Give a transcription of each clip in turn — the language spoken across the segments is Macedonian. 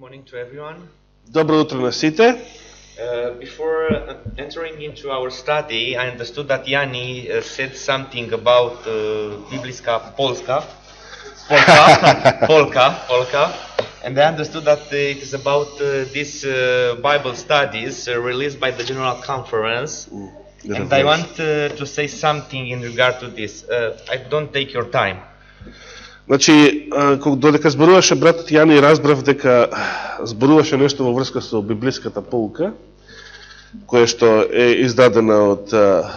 Morning to everyone. Добро утро на сите. Before entering into our study, I understood that Yanni said something about Bibliska Polska, Polka, and I understood that it is about this Bible studies released by the General Conference. And I want to say something in regard to this. I don't take your time. Значи, додека зборуваше братот Јани, разбрав дека зборуваше нешто во врска со библиската полка, која што е издадена од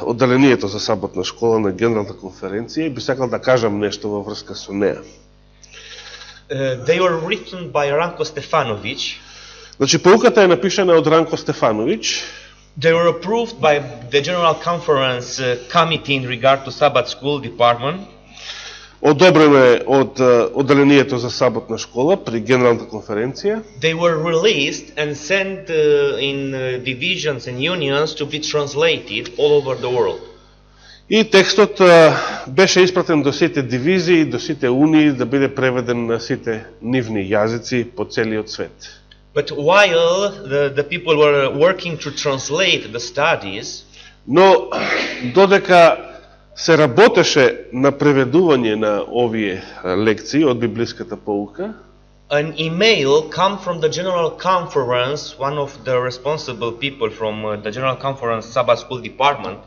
одделението за саботна школа на Генералната конференција, и би сакал да кажам нешто во врска со неа. They were written by Ranko Stefanović. Значи, полката е напишана од Ранко Стефановиќ. They were approved by the General Conference Committee in regard to Sabbath School Department. Одобрено е од одделението за саботна школа при Генералната конференција. They were released and sent in divisions and unions to be translated all over the world. И текстот беше испратен до сите дивизии, до сите унии, да биде преведен на сите нивни јазици по целиот свет. But while the people were working to translate the studies, но додека се работеше на преведување на овие лекции од библиската полка, an email come from the General Conference, one of the responsible people from the General Conference Sabbath School Department,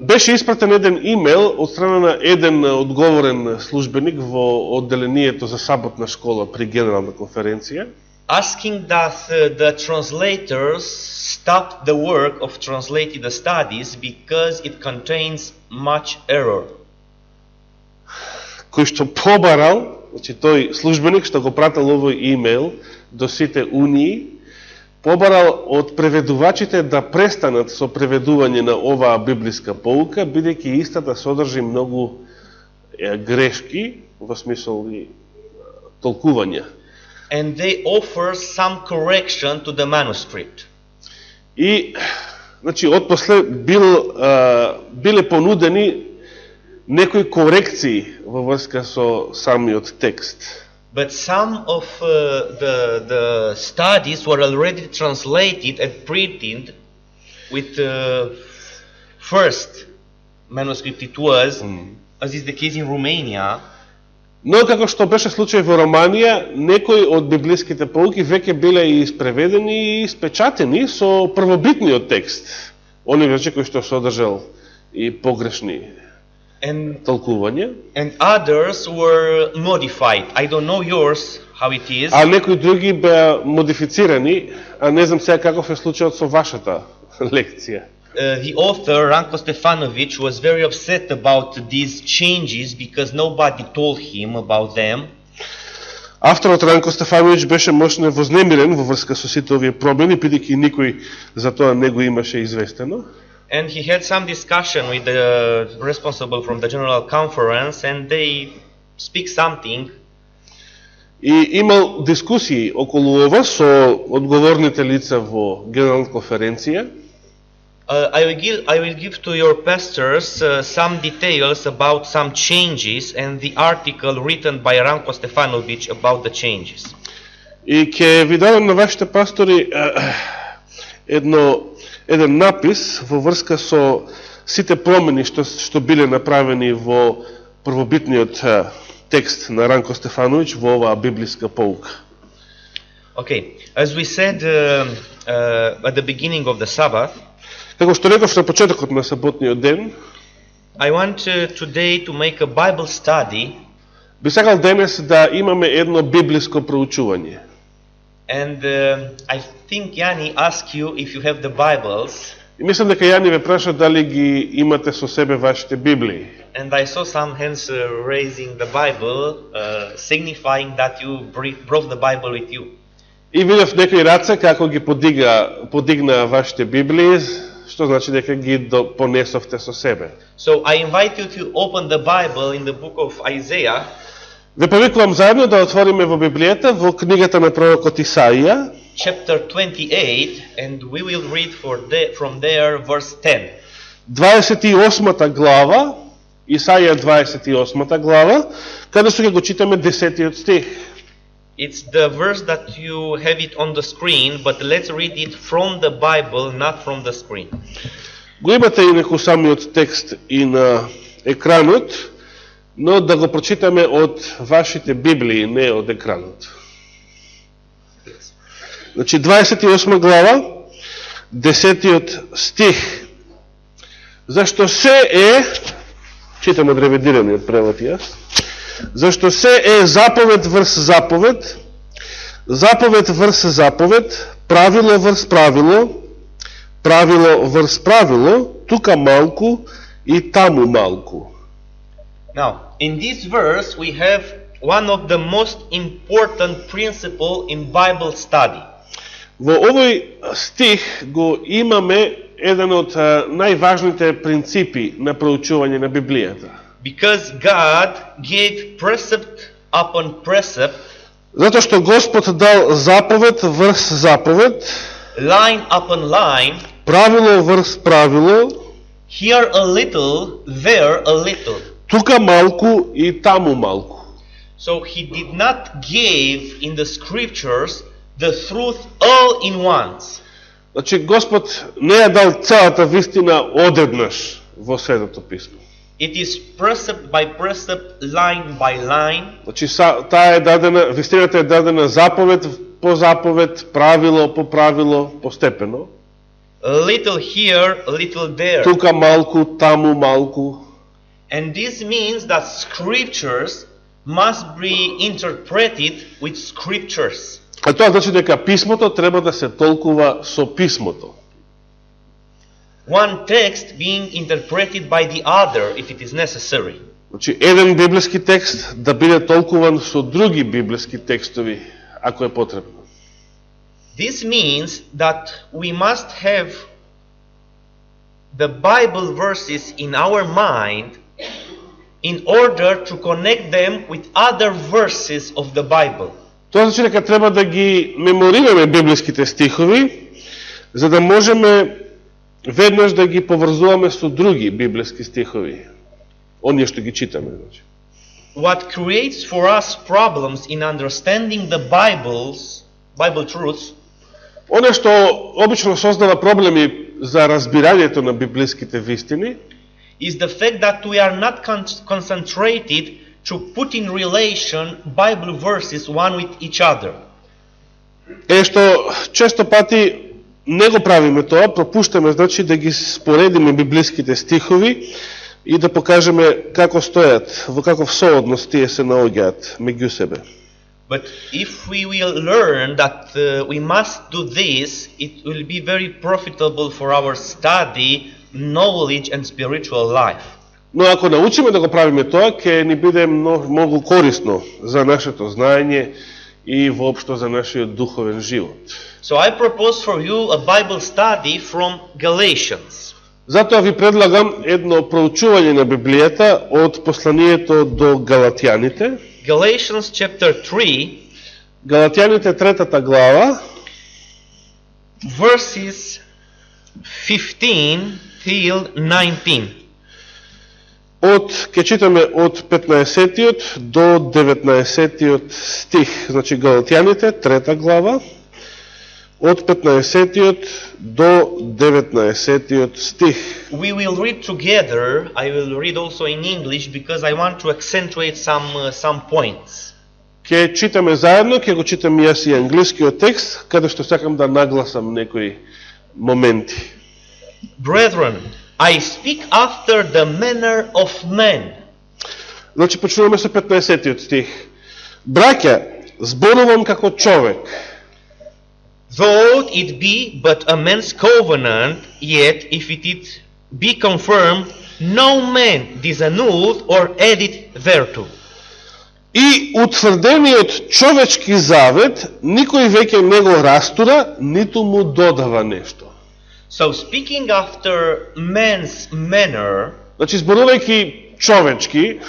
беше испратен еден имейл од страна на еден одговорен службеник во одделението за саботна школа при Генерална конференција, asking that the translators stop the work of translating the studies because it contains much error. Кој што побарал, значи тој службеник што го пратил овој имейл до сите унии, побарал од преведувачите да престанат со преведување на оваа библиска полка, бидејќи истата содржи многу грешки во смисол и толкувања. And they offer some correction to the manuscript. И значи отпосле биле понудени некои корекции во врска со самиот текст. But some of the studies were already translated and printed with the first manuscript it was, as is the case in Romania. Но како што беше случај во Романија, некои од библиските полки веќе биле и испреведени и испечатени со првобитниот текст. Они веќе кои што содржал и погрешни толкувања. And others were modified. I don't know yours how it is. А некои други беа модифицирани, а не знам сега каков е случајот со вашата лекција. The author, Ranko Stefanović, was very upset about these changes because nobody told him about them. Авторот Ранко Стефановиќ беше мощно вознемирен во врска со сите овие проблеми, бидејќи никој за тоа не го имаше известено. And he had some discussion with the responsible from the General Conference, and they speak something. И имал дискусии околу ова со одговорните лица во Генералната конференција. I will give to your pastors some details about some changes and the article written by Ranko Stefanović about the changes. И ќе ви дадам на вашите пастори еден напис во врска со сите промени што биле направени во првобитниот текст на Ранко Стефановиќ во оваа библиска полка. Okay, as we said at the beginning of the Sabbath, Како што реков на почетокот на саботниот ден, I want today to make a Bible study. Би сакал денес да имаме едно библиско проучување. And I think Yanni asked you if you have the Bibles. И мислам дека Јани ве праша дали ги имате со себе вашите Библии. And I saw some hands raising the Bible, signifying that you brought the Bible with you. И видев некои раце како ги подигна вашите Библии, што значи дека ги понесовте со себе. So I invite you to open the Bible in the book of Isaiah. Ве повикувам заедно да отвориме во Библијата во книгата на пророкот Исаија, chapter 28, and we will read from there verse 10. 28 глава, Исаија 28 глава, каде што ќе го читаме 10 стих. It's the verse that you have it on the screen, but let's read it from the Bible, not from the screen. Го имате инаку самиот текст и на екранот, но да го прочитаме од вашите Библии, не од екранот. Значи 28 глава, 10 стих. Зашто се е, читам од ревидираниот превод јас, зашто се е заповед врз заповед, заповед врз заповед, правило врз правило, правило врз правило, тука малку и таму малку. Now, in this verse we have one of the most important principle in Bible study. Во овој стих го имаме еден од најважните принципи на проучување на Библијата. Because God gave precept upon precept, Затоа што Господ дал заповед врз заповед, line upon line, правило врз правило, here a little, there a little. тука малку и таму малку. So he did not give in the scriptures the truth all in once. Значи Господ не ја дал целата вистина одеднаш во Светото писмо. It is precept by precept, line by line. Значи таа е дадена, вистината е дадена заповед по заповед, правило по правило, постепено. A little here, a little there. Тука малку, таму малку. And this means that scriptures must be interpreted with scriptures. А тоа значи дека писмото треба да се толкува со писмото. One text being interpreted by the other if it is necessary. Значи еден библиски текст да биде толкуван со други библиски текстови, ако е потребно. This means that we must have the Bible verses in our mind in order to connect them with other verses of the Bible. Тоа значи дека треба да ги меморираме библиските стихови, за да можеме веднаш да ги поврзуваме со други библиски стихови. Оние што ги читаме, значи. What creates for us problems in understanding the Bible truths, Оно што обично создава проблеми за разбирањето на библиските вистини, is the fact that we are not concentrated to put in relation Bible verses one with each other. Е што често пати не го правиме тоа, пропуштаме значи да ги споредиме библиските стихови и да покажеме како стојат, во каков сооднос тие се наоѓаат меѓу себе. But if we will learn that we must do this, it will be very profitable for our study, knowledge and spiritual life. Но ако научиме да го правиме тоа, ќе ни биде многу корисно за нашето знаење и воопшто за нашиот духовен живот. So I propose for you a Bible study from Galatians. Затоа ви предлагам едно проучување на Библијата од посланието до Галатјаните. Galatians chapter 3, Галатјаните 3 глава, verses 15 till 19. Ќе читаме од 15-тиот до 19-тиот стих. Значи Галатјаните 3 глава, од 15-тиот до 19-тиот стих. We will read together. I will read also in English because I want to accentuate some points. Ќе читаме заедно, ќе го читам јас и англискиот текст, каде што сакам да нагласам некои моменти. Brethren, I speak after the manner of men. Значи почнуваме со 15-тиот стих. Браќа, зборувам како човек. Though it be but a man's covenant, yet if it be confirmed, no man disannulled or added thereto. И утврдениот човечки завет, никој веќе не го растура, ниту му додава нешто. So speaking after man's manner, Значи зборувајќи човечки,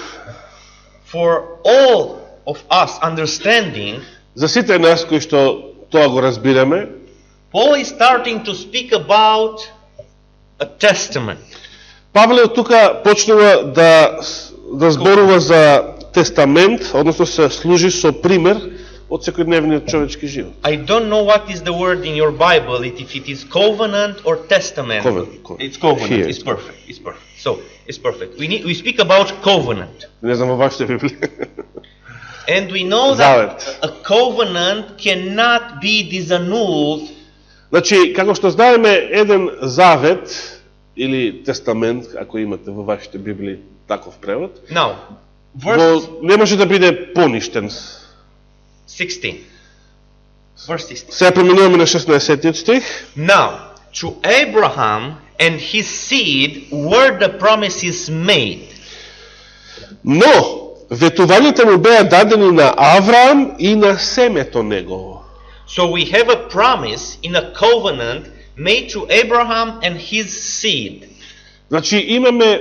for all of us understanding, за сите нас кои што тоа го разбираме, Paul is starting to speak about a testament. Павле тука почнува да зборува за тестамент, односно се служи со пример од секојдневниот човечки живот. I don't know what is the word in your Bible, if it is covenant or testament. Covenant. It's covenant. Here. It's perfect. It's perfect. So, it's perfect. We speak about covenant. Не знам во вашата Библија. And we know that a covenant cannot be disannulled. Значи, како што знаеме, еден завет или тестамент, ако имате во вашите Библии таков превод, Now, verse не може да биде поништен. 16. Verse 16. Сега преминуваме на 16 стих. Now, to Abraham and his seed were the promises made. Но, ветувањата му беа дадени на Авраам и на семето негово. So we have a promise in a covenant made to Abraham and his seed. Значи, имаме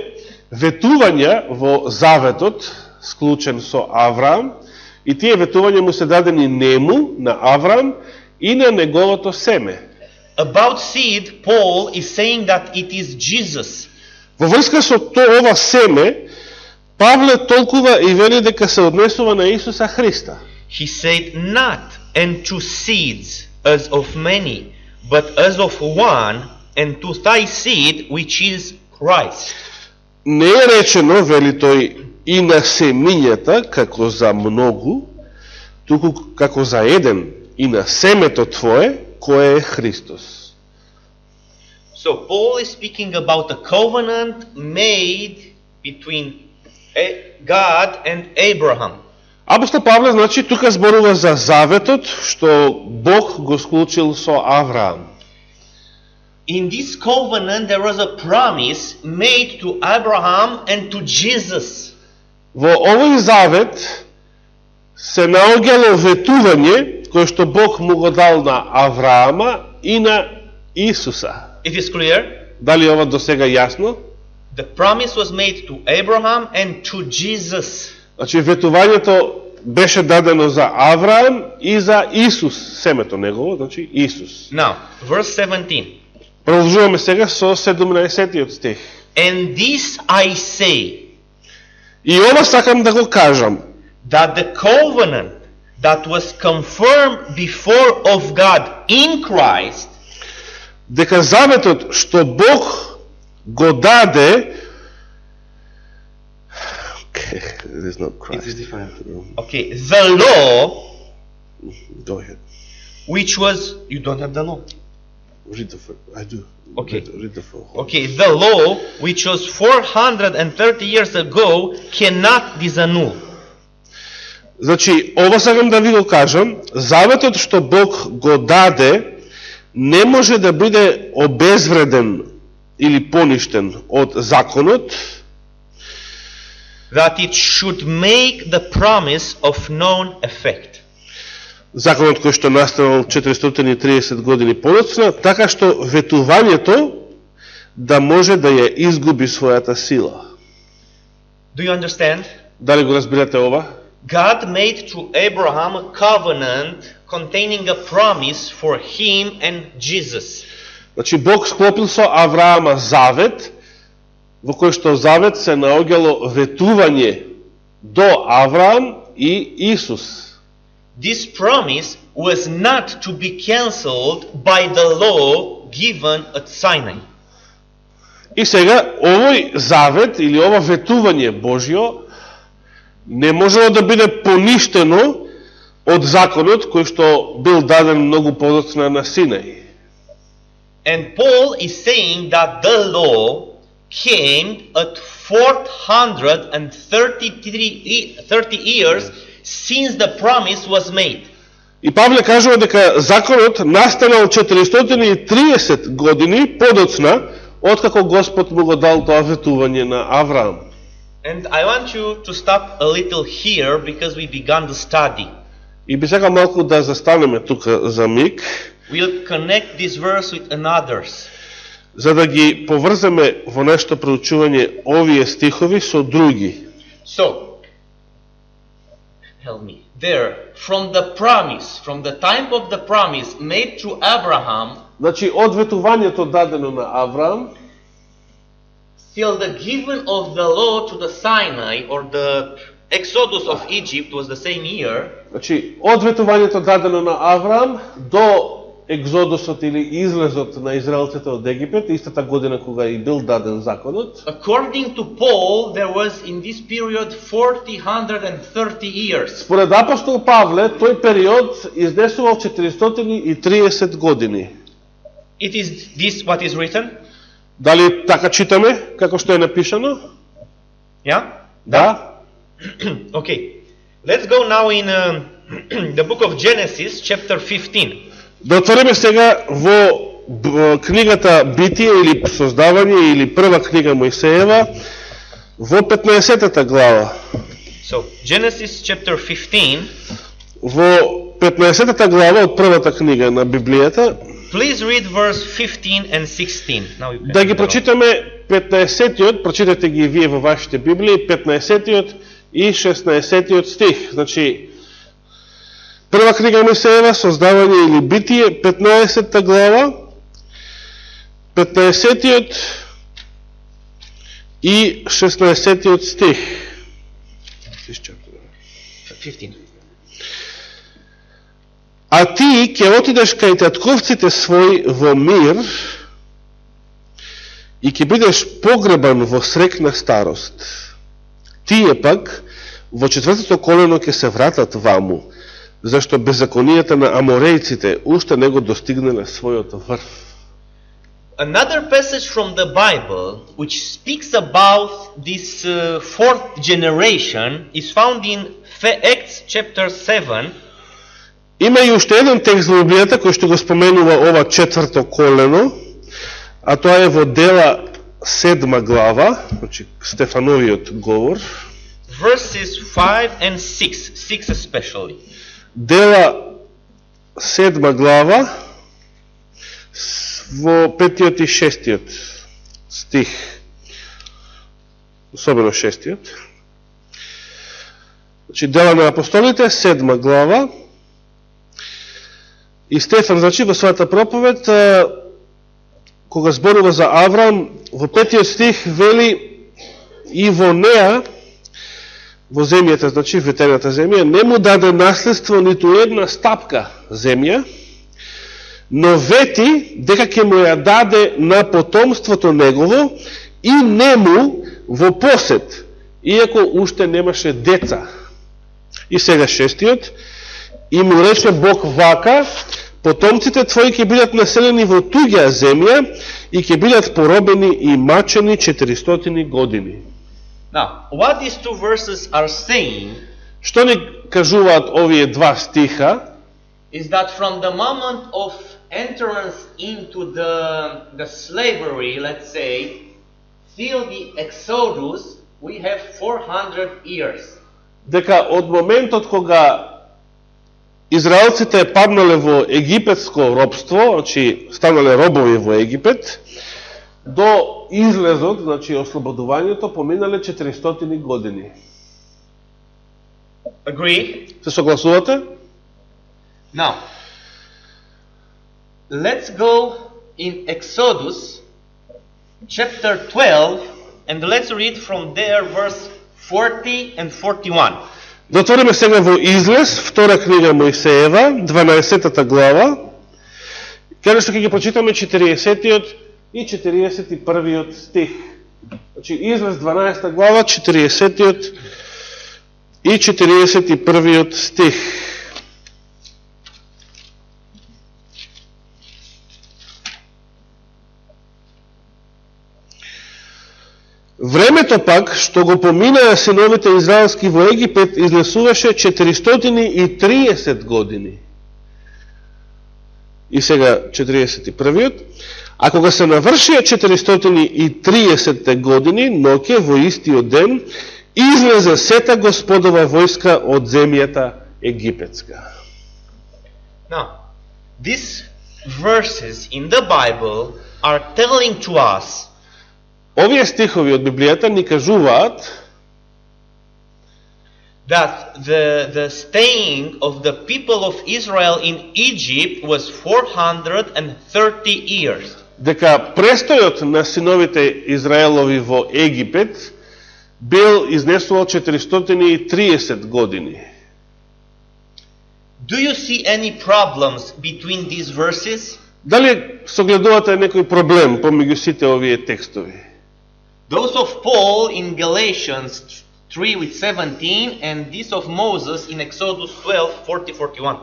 ветувања во заветот, склучен со Авраам, и тие ветувања му се дадени нему, на Авраам, и на неговото семе. About seed, Paul is saying that it is Jesus. Во врска со ова семе, Павле толкува и вели дека се однесува на Исуса Христа. He said, not and to seeds as of many, but as of one, and to thy seed, which is Christ. Не е речено, вели тој, и на семињата, како за многу, туку како за еден, и на семето твое, кое е Христос. So Paul is speaking about a covenant made between God and Abraham. Апостол Павле, значи, тука зборува за заветот, што Бог го склучил со Авраам. In this covenant there was a promise made to Abraham and to Jesus. Во овој завет се наоѓало ветување кое што Бог му го дал на Авраама и на Исуса. It is clear? Дали ова до сега јасно? The promise was made to Abraham and to Jesus. Значи, ветувањето беше дадено за Авраам и за Исус, семето негово, значи Исус. Now, verse 17. Продолжуваме сега со 17 стих. And this I say, И ова сакам да го кажам, that the covenant that was confirmed before of God in Christ, дека заветот што Бог го даде, it is not Christ. It is different. Okay, the law, Go ahead. which was, you don't have the law. Read the I do. Okay. Read the full. Okay, the law, which was 430 years ago, cannot disannul. Значи, ова сакам да ви го кажам, заветот што Бог го даде не може да биде обезвреден или поништен од законот, that it should make the promise of known effect. Законот кој што настанал 430 години подоцна, така што ветувањето да може да ја изгуби својата сила. Do you understand? Дали го разбирате ова? God made to Abraham a covenant containing a promise for him and Jesus. Значи, Бог склопил со Авраама завет, во кој што завет се наоѓало ветување до Авраам и Исус. This promise was not to be cancelled by the law given at Sinai. И сега, овој завет или ова ветување Божјо не можело да биде поништено од законот кој што бил даден многу подоцна на Синај. And Paul is saying that the law came at 430 years since the promise was made. И Павле кажува дека законот настанал 430 години подоцна откако Господ му го дал тоа ветување на Авраам. And I want you to stop a little here because we began the study. И би сакал малку да застанеме тука за миг, We'll connect this verse with another's. за да ги поврземе во нашето проучување овие стихови со други. So, help me. There, from the time of the promise made to Abraham, Значи, од ветувањето дадено на Авраам, till the giving of the law to the Sinai, or the Exodus of Egypt was the same year. Значи, од ветувањето дадено на Авраам до екзодусот или излезот на израелците од Египет, истата година кога и бил даден законот. According to Paul, there was in this period 430 years. Според апостол Павле, тој период изнесувал 430 години. It is this what is written? Дали така читаме, како што е напишано? Yeah? Да. Okay. Let's go now in the book of Genesis, chapter 15. Да отвориме сега во книгата Битие или Создавање или прва книга Мојсеева во 15-та глава. So, Genesis chapter 15. Во 15-та глава од првата книга на Библијата. Please read verse 15 and 16. Now you can Да ги прочитаме 15-тиот, прочитате ги вие во вашите Библии, 15-тиот и 16-тиот стих. Значи, прва книга Мојсеева, Создавање или Битие, 15-та глава, 15-тиот и 16-тиот стих. 15. А ти ќе отидеш кај татковците своји во мир и ќе бидеш погребан во срекна старост. Тие пак во четвртото колено ќе се вратат ваму, зашто беззаконијата на аморејците уште не го достигнале својот врв. Another passage from the Bible which speaks about this fourth generation is found in Acts chapter 7. Има и уште еден текст во Библијата кој што го споменува ова четврто колено, а тоа е во Дела 7 глава, значи Стефановиот говор. Verses 5 and 6 especially. Дела 7 глава во 5 и 6 стих, особено 6. Значи Дела на апостолите 7 глава. И Стефан, значи, во својата проповед, кога зборува за Авраам, во 5 стих вели и во неа, во земјата, значи, ветената земја, не му даде наследство ниту една стапка земја, но вети дека ќе му ја даде на потомството негово и нему во посет, иако уште немаше деца. И сега 6. И му рече Бог вака: потомците твои ќе бидат населени во туѓа земја и ќе бидат поробени и мачени 400 години. Now, what these two verses are saying Што ни кажуваат овие два стиха? is that from the moment of entrance into the slavery, let's say, till the Exodus, we have 400 years. Дека од моментот кога израелците паднале во египетско робство, значи станале робови во Египет, до излезот, значи ослободувањето, поминале 400 години. Agree? Се согласувате? Now, let's go in Exodus chapter 12 and let's read from there verse 40 and 41. Да отвориме сега во Излез, втора книга Мојсеева, 12-та глава, каде што ќе ги прочитаме 40-тиот и 41-тиот стих. Значи Излез 12 глава, 40-тиот и 41-тиот стих. Времето пак, што го поминаа синовите израелски во Египет, изнесуваше 430 години. И сега 41-тиот. А кога се навршија 430 години, ноќе во истиот ден, излезе сета Господова војска од земјата египетска. Now, these verses in the Bible are telling to us Овие стихови од Библијата ни кажуваат that the staying of the people of Israel in Egypt was 430 years. дека престојот на синовите Израелови во Египет бил изнесувал 430 години. Do you see any problems between these verses? Дали согледувате некој проблем помеѓу сите овие текстови? Those of Paul in Galatians 3:17 and this of Moses in Exodus 12:40-41.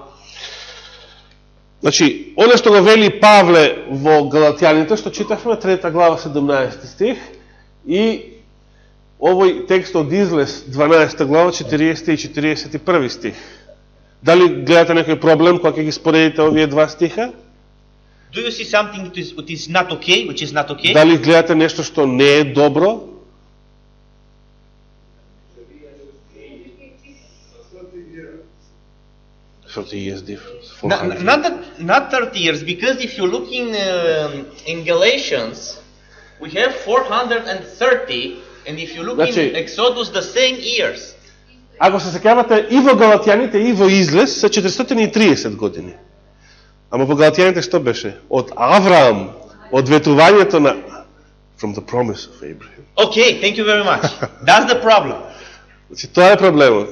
Значи, оно што го вели Павле во Галатјаните, што читавме, 3 глава 17 стих, и овој текст од Излез, 12 глава, 40 и 41 стих. Дали гледате некој проблем кога ќе ги споредите овие два стиха? Do you see something which is not okay, which is not okay? Дали гледате нешто што не е добро? Not 30 years, because if you look in Galatians, we have 430, and if you look in Exodus, the same years. Ако се сеќавате и во Галатјаните и во Излез се 430 години. Ама во Галатјаните што беше? Од Авраам, од ветувањето на from the promise of Abraham. Okay, thank you very much. That's the problem. Значи тоа е проблемот.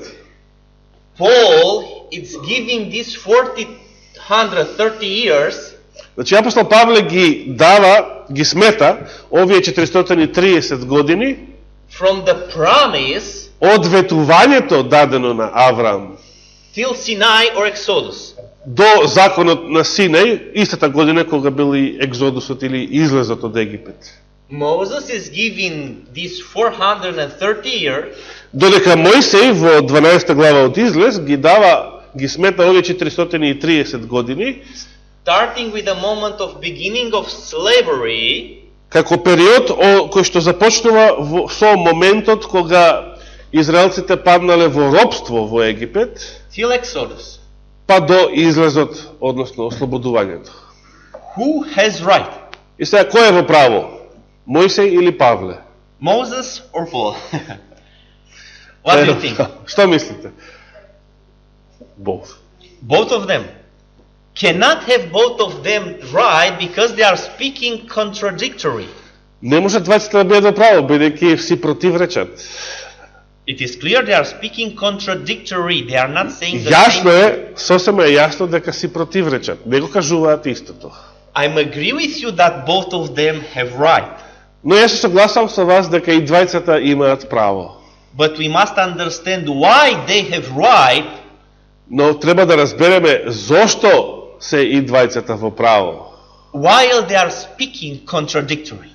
Paul is giving these 430 years. Значи апостол Павле ги дава, ги смета овие 430 години from the promise од ветувањето дадено на Авраам till Sinai or Exodus. До законот на Синај, истата година кога бил и екзодусот или излезот од Египет. Moses is giving these 430 years. Додека Мојсей во 12 глава од Излез ги дава, ги смета овие 430 години, starting with the moment of beginning of slavery, како период кој што започнува со моментот кога израелците паднале во робство во Египет, till Exodus. Па до излезот, односно ослободувањето. Who has right? И сега кој е во право? Мојсей или Павле? Moses or Paul? What do you think? Што мислите? Both. Both of them. Cannot have both of them right because they are speaking contradictory. Не може двајцата да бидат во право, бидејќи си противречат. It is clear they are speaking contradictory. They are not saying the Јасно same. е, сосема е јасно дека си противречат. Не го кажуваат истото. I'm agree with you that both of them have right. Но јас се согласам со вас дека и двајцата имаат право. But we must understand why they have right. Но треба да разбереме зошто се и двајцата во право. While they are speaking contradictory.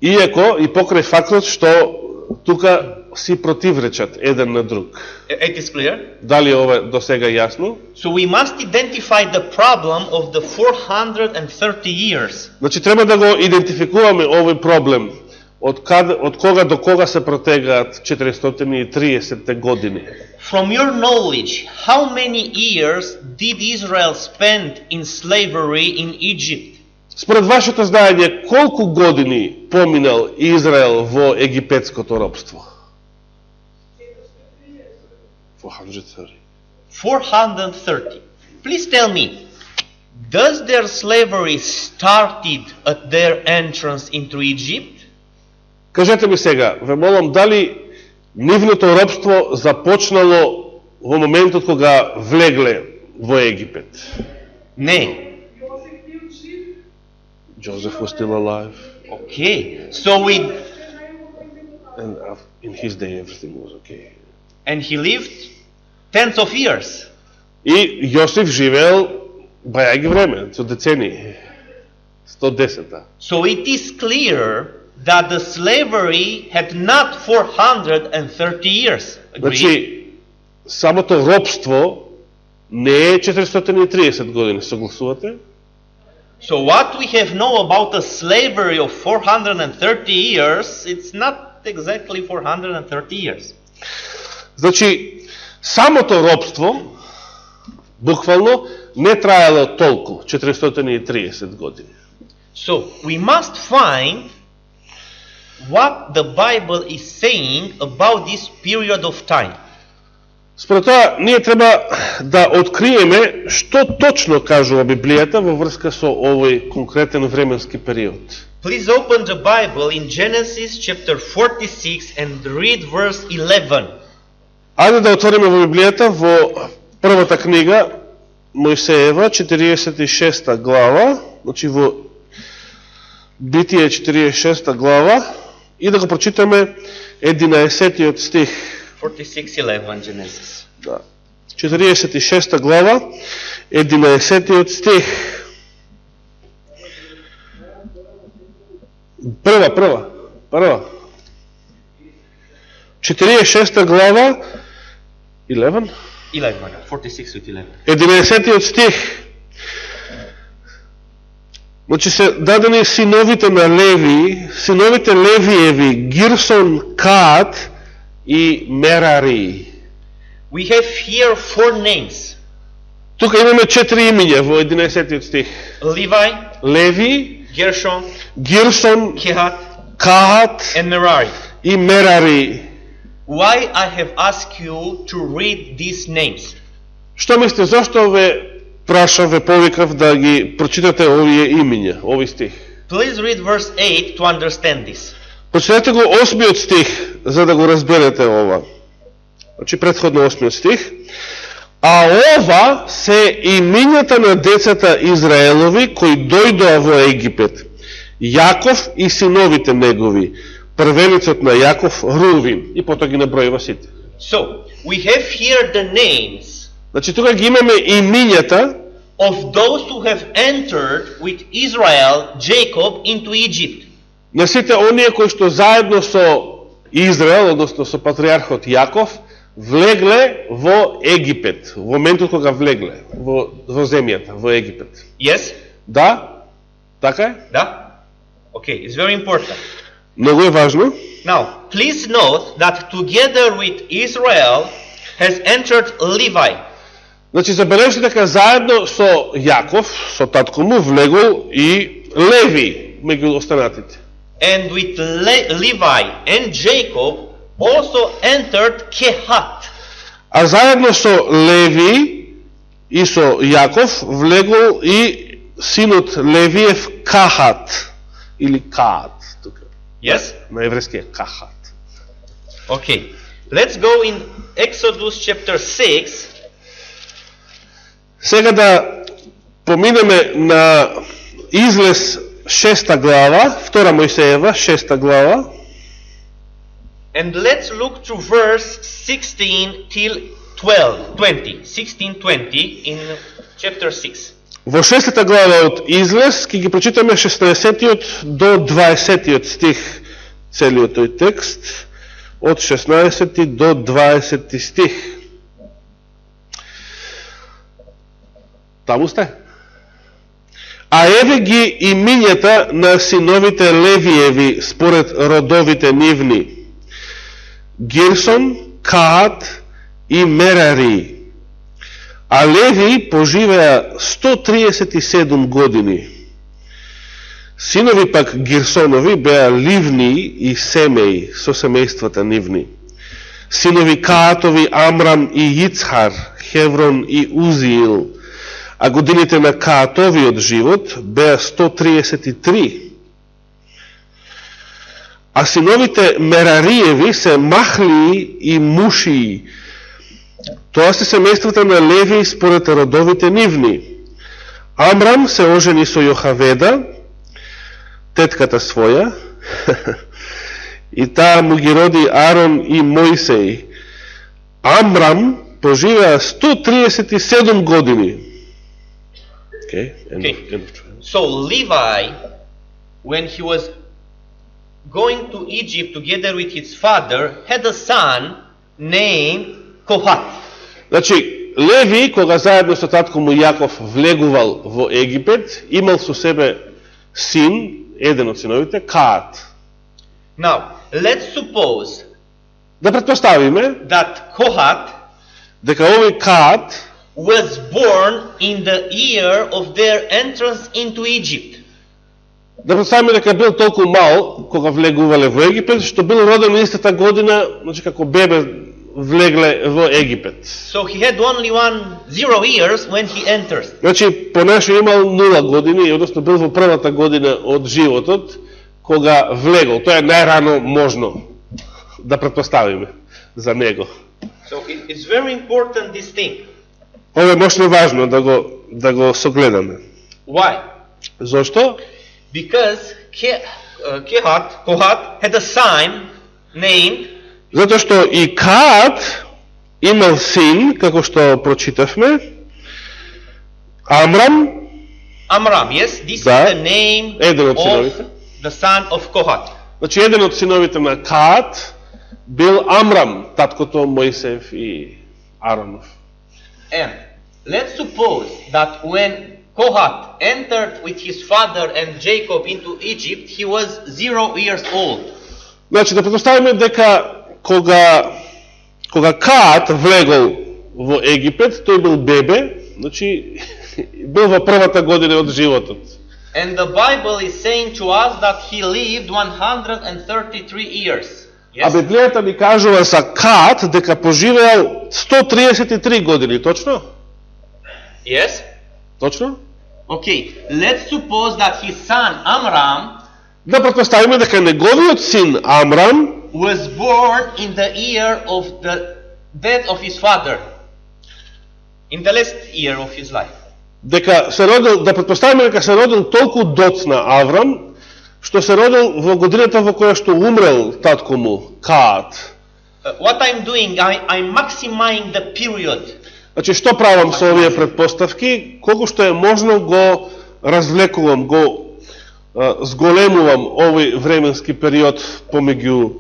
Иако и покрај фактот што тука си противречат еден на друг. It is clear. Дали ова до сега јасно? So we must identify the problem of the 430 years. Значи треба да го идентификуваме овој проблем од кога до кога се протегаат 430 години. From your knowledge, how many years did Israel spend in slavery in Egypt? Според вашето знаење, колку години поминал Израел во египетското робство? 430. 430. Please tell me, does their slavery started at their entrance into Egypt? Кажете ми сега, ве молам, дали нивното робство започнало во моментот кога влегле во Египет? Не. Joseph was still alive. Okay. So And in his day everything was okay. and he lived tens of years. И Јосиф живеел бајаги време, со децени. 110. So it is clear that the slavery had not 430 years. Agree? Значи, самото робство не е 430 години, согласувате? So what we have know about the slavery of 430 years, it's not exactly 430 years. Значи, самото робство, буквално, не траело толку, 430 години. So we must find what the Bible is saying about this period of time. Според тоа, ние треба да откриеме што точно кажува Библијата во врска со овој конкретен временски период. Please open the Bible in Genesis chapter 46 and read verse 11. Ајде да отвориме во Библијата во првата книга Мојсеева, 46 глава, значи во Битие 46 глава, и да го прочитаме 11 стих. 46:11 Genesis. Да. 46 глава, 11 стих. Прва. 46 глава, 11? 46 with 11. 11 стих. Значи се дадени синовите на Леви, синовите Левиеви, Гирсон, Каат и Мерари. We have here four names. Тука имаме 4 имиња во 11 стих. Levi, Леви, Gershon, Гирсон, Kehat, Каат and Merari. и Мерари. Why I have asked you to read these names? Што мислите, зашто ве прашав, ве повикав да ги прочитате овие имиња, овој стих? Please read verse 8 to understand this. Прочитате го 8 стих, за да го разберете ова. Значи, предходно 8 стих. А ова се имињата на децата Израелови, кои дојдоа во Египет. Јаков и синовите негови. Првеницот на Јаков, Рувин. И потоа ги набројува сите. So, we have here the names Значи, тука ги имаме имињата of those who have entered with Israel, Jacob, into Egypt. на сите оние кои што заедно со Израел, односно со патриархот Јаков, влегле во Египет, во моментот кога влегле во земјата, во Египет. Yes? Да? Така е? Да? Okay, it's very important. Многу е важно. Now, please note that together with Israel has entered Levi. Значи, забележите дека заедно со Јаков, со татко му, влегол и Леви меѓу останатите. And with Levi and Jacob also entered Kehat. А заедно со Леви и со Јаков влегол и синот Левиев Кахат, или Каат, тука. Yes? На еврејски е Кахат. Okay. Let's go in Exodus chapter 6. Сега да поминеме на Излез 6 глава, 2 Мојсеева, 6 глава. And let's look to verse 16 till 20. 16-20 in chapter 6. Во 6 глава од Излез, ќе ги прочитаме 16 до 20 стих, целиот тој текст, од 16 до 20 стих. Таму сте? А еве ги имињата на синовите Левиеви според родовите нивни. Гирсон, Каат и Мерари. А Леви поживеа 137 години. Синови пак Гирсонови беа Ливни и Семеј со семејствата нивни. Синови Каатови Амрам и Јицхар, Хеврон и Узиил. А годините на Каатовиот живот беа 133. А синовите Мерариеви се Махлии и Мушии. Тоа се семејствата на Леви според родовите нивни. Амрам се ожени со Јохаведа, тетката своја, и таа му ги роди Арон и Мојсеј. Амрам поживеа 137 години. Okay. So Levi, when he was going to Egypt together with his father, had a son named Kohat. Значи, Леви, кога заедно со татко му Јаков влегувал во Египет, имал со себе син, еден од синовите, Каат. Now, let's suppose Да претпоставиме that Kohat дека овој Каат was born in the year of their entrance into Egypt. Да представиме дека бил толку мал кога влегувале во Египет, што бил роден истата година, значи како бебе влегле во Египет. So he had only 0 years when he enters. Значи, понашо имал 0 години, односно бил во првата година од животот, кога влегол. Тоа е најрано можно да претпоставиме за него. So it's very important this thing. Ова е мощно важно да го согледаме. Why? Зошто? Because Kohat had a son named Затоа што и Каат имал син, како што прочитавме, Амрам. Amram. Yes, this Да. is the name Еден од of синовите. the son of Kohat. Значи, еден од синовите на Каат бил Амрам, таткото Мојсеев и Аронов. And let's suppose that when Kohat entered with his father and Jacob into Egypt, he was 0 years old. Значи, да предпоставиме дека кога Каат влегол во Египет, тој бил бебе, значи, бил во првата година од животот. And the Bible is saying to us that he lived 133 years. А Yes? Библијата ни кажува за Каат дека поживеал 133 години, точно? Yes? Точно? Okay, let's suppose that his son Amram Да предпоставиме дека неговиот син Амрам was born in the year of the death of his father. In the last year of his life. дека се родил, да предпоставиме дека се родил толку доцна Аврам, што се родил во годината во која што умрел татко му, Каат. What I'm doing, I'm maximizing the period. Значи, што правам со овие предпоставки? Колку што е можно го развлекувам, го зголемувам овој временски период помеѓу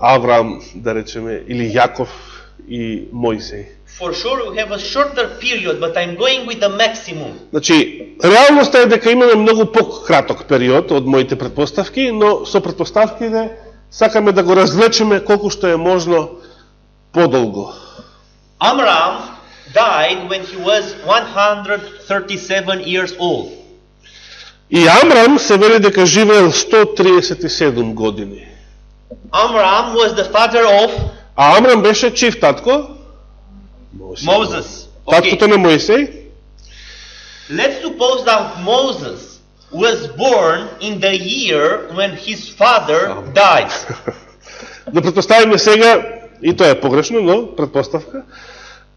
Аврам, да речеме, или Јаков и Мојсей. For sure we have a shorter period, but I'm going with the maximum. Значи, реалноста е дека имаме многу пократок период од моите предпоставки, но со предпоставките сакаме да го развлечеме колку што е можно подолго. Amram died when he was 137 years old. И Амрам се вели дека живеел 137 години. Amram was the father of А Амрам беше чив татко? Moses. Таткото на Мојсей. Let's suppose that Moses was born in the year when his father died. Да предпоставиме сега, и тоа е погрешно, но предпоставка,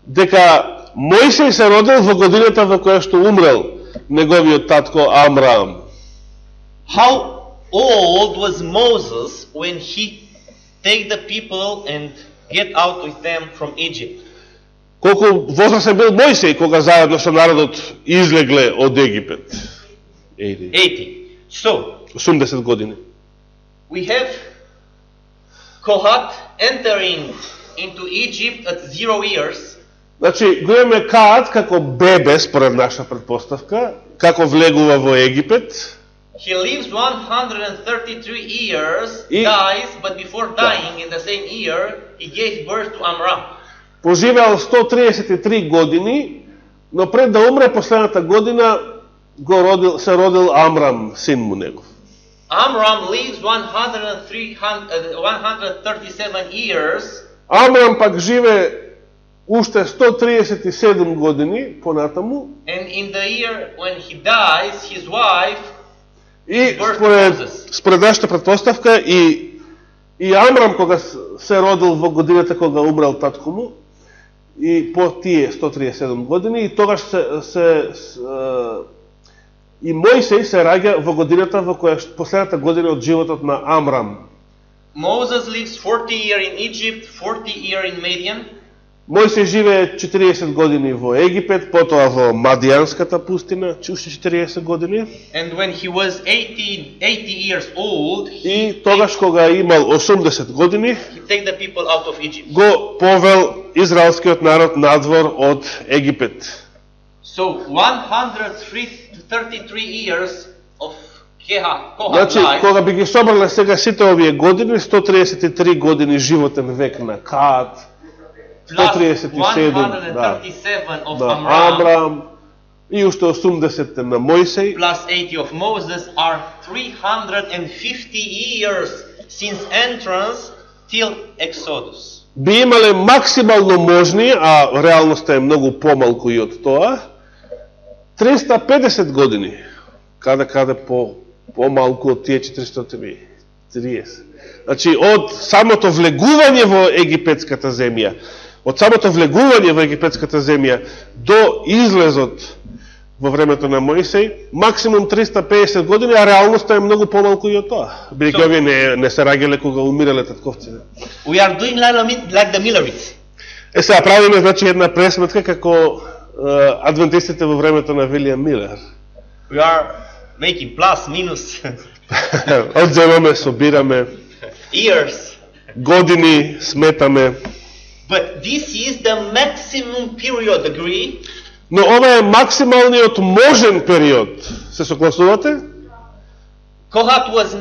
дека Мојсей се родил во годината во која што умрел неговиот татко Амрам. How old was Moses when he take the people and get out with them from Egypt? Колку возрастен бил Мојсей кога заедно со народот излегле од Египет? 80. So, 80 години. we have Kohat entering into Egypt at 0 years. Значи, го имаме Каат како бебе, според наша предпоставка, како влегува во Египет. He lives 133 years, И- dies, but before dying in the same year, he gave birth to Amram. Поживеал 133 години, но пред да умре последната година се родил Амрам, син му негов. Amram lives 137 years, Амрам пак живе уште 137 години понатаму and in the year when he dies, his wife и birth според, Moses. според нашата предпоставка и Амрам кога се родил во годината кога умрел татко му и по тие 137 години и тогаш и Мојсей се раѓа во годината во која последната година од животот на Амрам. Moses lives 40 years in Egypt, 40 years in Midian, Мојсей живее 40 години во Египет, потоа во Мадијанската пустина, уште 40 години. and when he was 80 years old, И тогаш кога имал 80 години, he take the people out of Egypt. го повел израелскиот народ надвор од Египет. So 133 years of Kohat Значи, life, кога би ги собрале сега сите овие години, 133 години животен век на Каат, plus 137 137 of на Amram, Амрам и уште 80 на Мојсей, plus 80 of Moses are 350 years since entrance till Exodus. би имале максимално можни, а реалноста е многу помалку и од тоа, 350 години, каде по помалку од тие 430. Значи, од самото влегување во египетската земја, од самото влегување во египетската земја до излезот во времето на Моисеј, максимум 350 години, а реалноста е многу помалку и од тоа. Бидејќи овие не се раѓале кога умирале татковците. We are doing like the Millerites. Сега правиме значи една пресметка како адвентистите во времето на Вилијам Милер. We are making plus, minus, Одземаме, собираме, years. години сметаме. But this is the maximum period, agree? Но ова е максималниот можен период. Се согласувате? Kohat was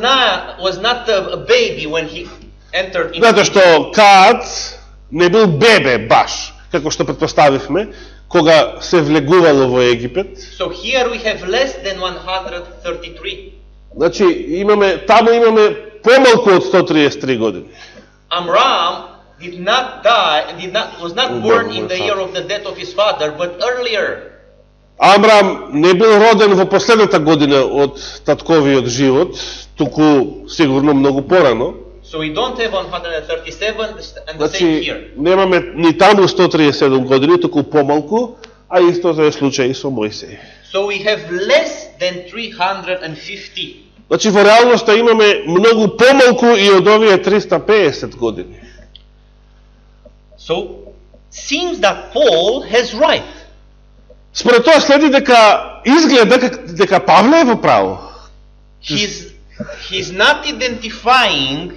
not a baby when he entered into Затоа што Каат не бил бебе баш, како што претпоставивме, кога се влегувало во Египет. So here we have less than 133. Значи, таму имаме помалку од 133 години. Amram was not born in the year of the death of his father, but earlier. Амрам не бил роден во последната година од татковиот живот, туку сигурно многу порано. So we don't have 137 and the same Значи, here. немаме ни таму 137 години, туку помалку, а истото е случај со Мојсеј. So we have less than 350. Значи, во реалноста имаме многу помалку и од овие 350 години. So, seems that Paul has right. Според тоа следи дека изгледа дека Павле е во право. He's not identifying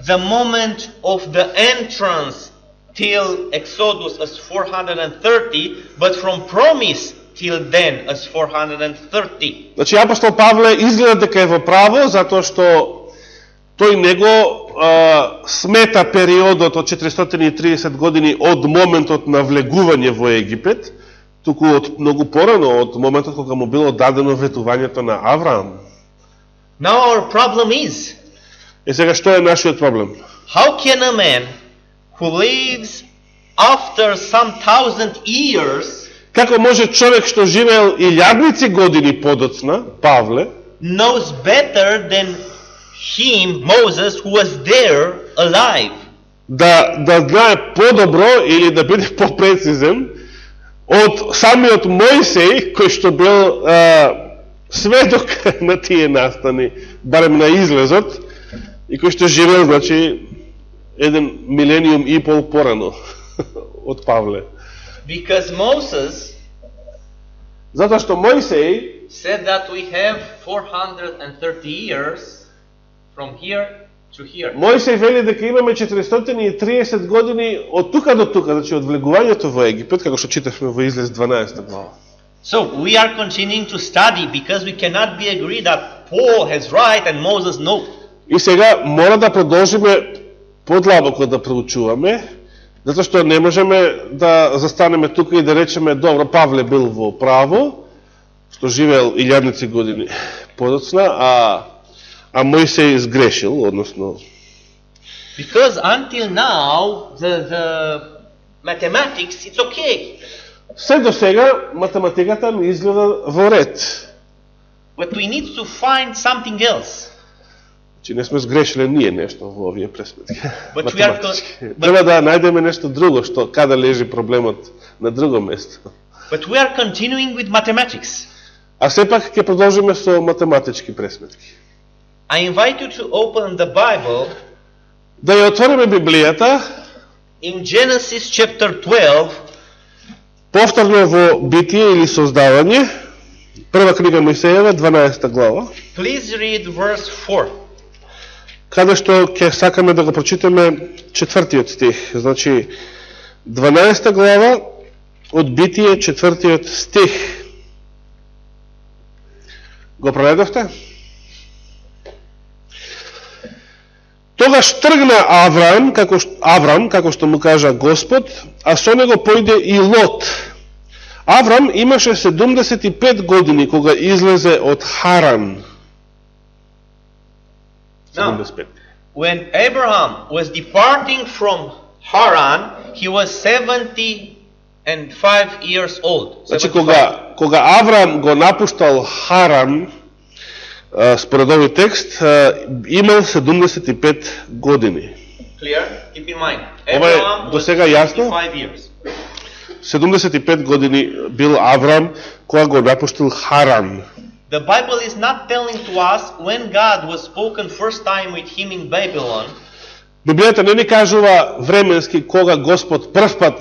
the moment of the entrance till Exodus as 430, but from promise till then as 430. Значи, апостол Павле изгледа дека е во право, затоа што тој него смета периодот од 430 години од моментот на влегување во Египет, туку од многу порано, од моментот кога му било дадено ветувањето на Авраам. Now our problem is, И сега што е нашиот проблем? how can a man who lives after some 1,000 years Како може човек што живеел илјадници години подоцна, Павле, knows better than him, Moses, who was there alive? да знае подобро или да биде попрецизен од самиот Мојсеј, кој што бил сведок на тие настани, барем на излезот, и кој што живеел, значи, 1 милениум и пол порано од Павле. Because Moses Затоа што Мојсеј said that we have 430 years from here to here. Мојсеј вели дека имаме 430 години од тука до тука, значи од влегувањето во Египет, како што читавме во Излез 12 глава. So we are continuing to study because we cannot be agreed that Paul has right and Moses no. И сега мора да продолжиме подлабоко да проучуваме, затоа што не можеме да застанеме тука и да речеме добро, Павле бил во право, што живеел илјадници години подоцна, а Мојсеј сгрешил, односно. Because until now the mathematics it's okay. Се до сега математиката ми изгледа во ред. But we need to find something else. Че не сме сгрешиле ние нешто во овие пресметки. But we are Треба да најдеме нешто друго, што каде лежи проблемот на друго место. But we are continuing with mathematics. А сепак ќе продолжиме со математички пресметки. I invite you to open the Bible Да ја отвориме Библијата in Genesis chapter 12. повторно во Битие или Создавање, прва книга Мојсеева, 12 глава, Please read verse 4. каде што ќе сакаме да го прочитаме 4-тиот стих. Значи, 12 глава од Битие, 4-тиот стих. Го преведовте? Тогаш тргна Аврам, како што му кажа Господ, а со него појде и Лот. Аврам имаше 75 години кога излезе од Харан. 75. When Abraham was departing from Haran, he was 75 years old. Значи, кога Аврам го напуштал Харан, според овој текст, имал 75 години. Clear? Keep in mind. Ова е Abraham до was сега јасно? 55 years. 75 години бил Аврам кога го напуштил Харан. The Bible is not telling to us when God was spoken first time with him in Babylon. Библијата не ни кажува временски кога Господ првпат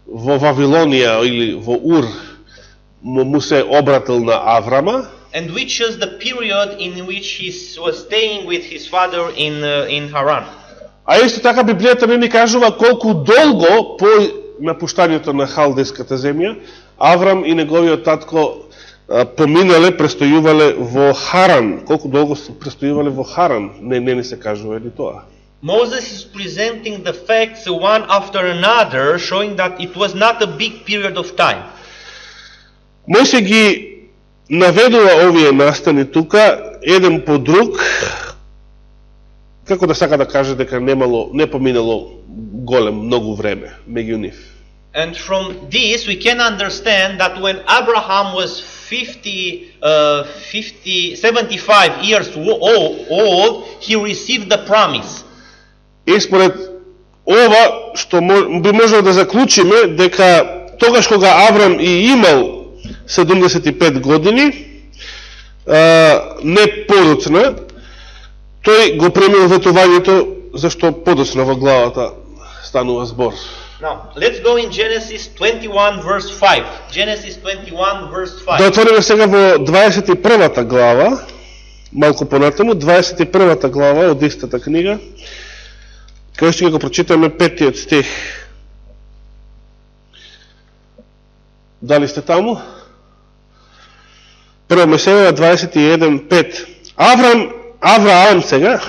во Вавилонија или во Ур му се обратил на Аврама. And which is the period in which he was staying with his father in Haran. А исто така Библијата не ни кажува колку долго по напуштањето на халдеската земја Аврам и неговиот татко поминале, престојувале во Харан. Колку долго престојувале во Харан, не се кажува ни тоа. Moses is presenting the facts one after another, showing that it was not a big period of time. Мојсе ги наведува овие настани тука, еден по друг, како да сака да каже дека не поминало голем, многу време меѓу нив. And from this we can understand that when Abraham was 75 years old, he received the promise. И според ова, што би можел да заклучиме, дека тогаш кога Аврам и имал 75 години, не подоцна, тој го премил ветувањето, зашто подоцна во главата станува збор. Now, let's go in Genesis 21 verse 5. Genesis 21 verse 5. Да отвориме сега во 21 глава, малку понатаму, 21 глава од истата книга, кај што го прочитаме 5 стих. Дали сте таму? Прво Месеја 21:5.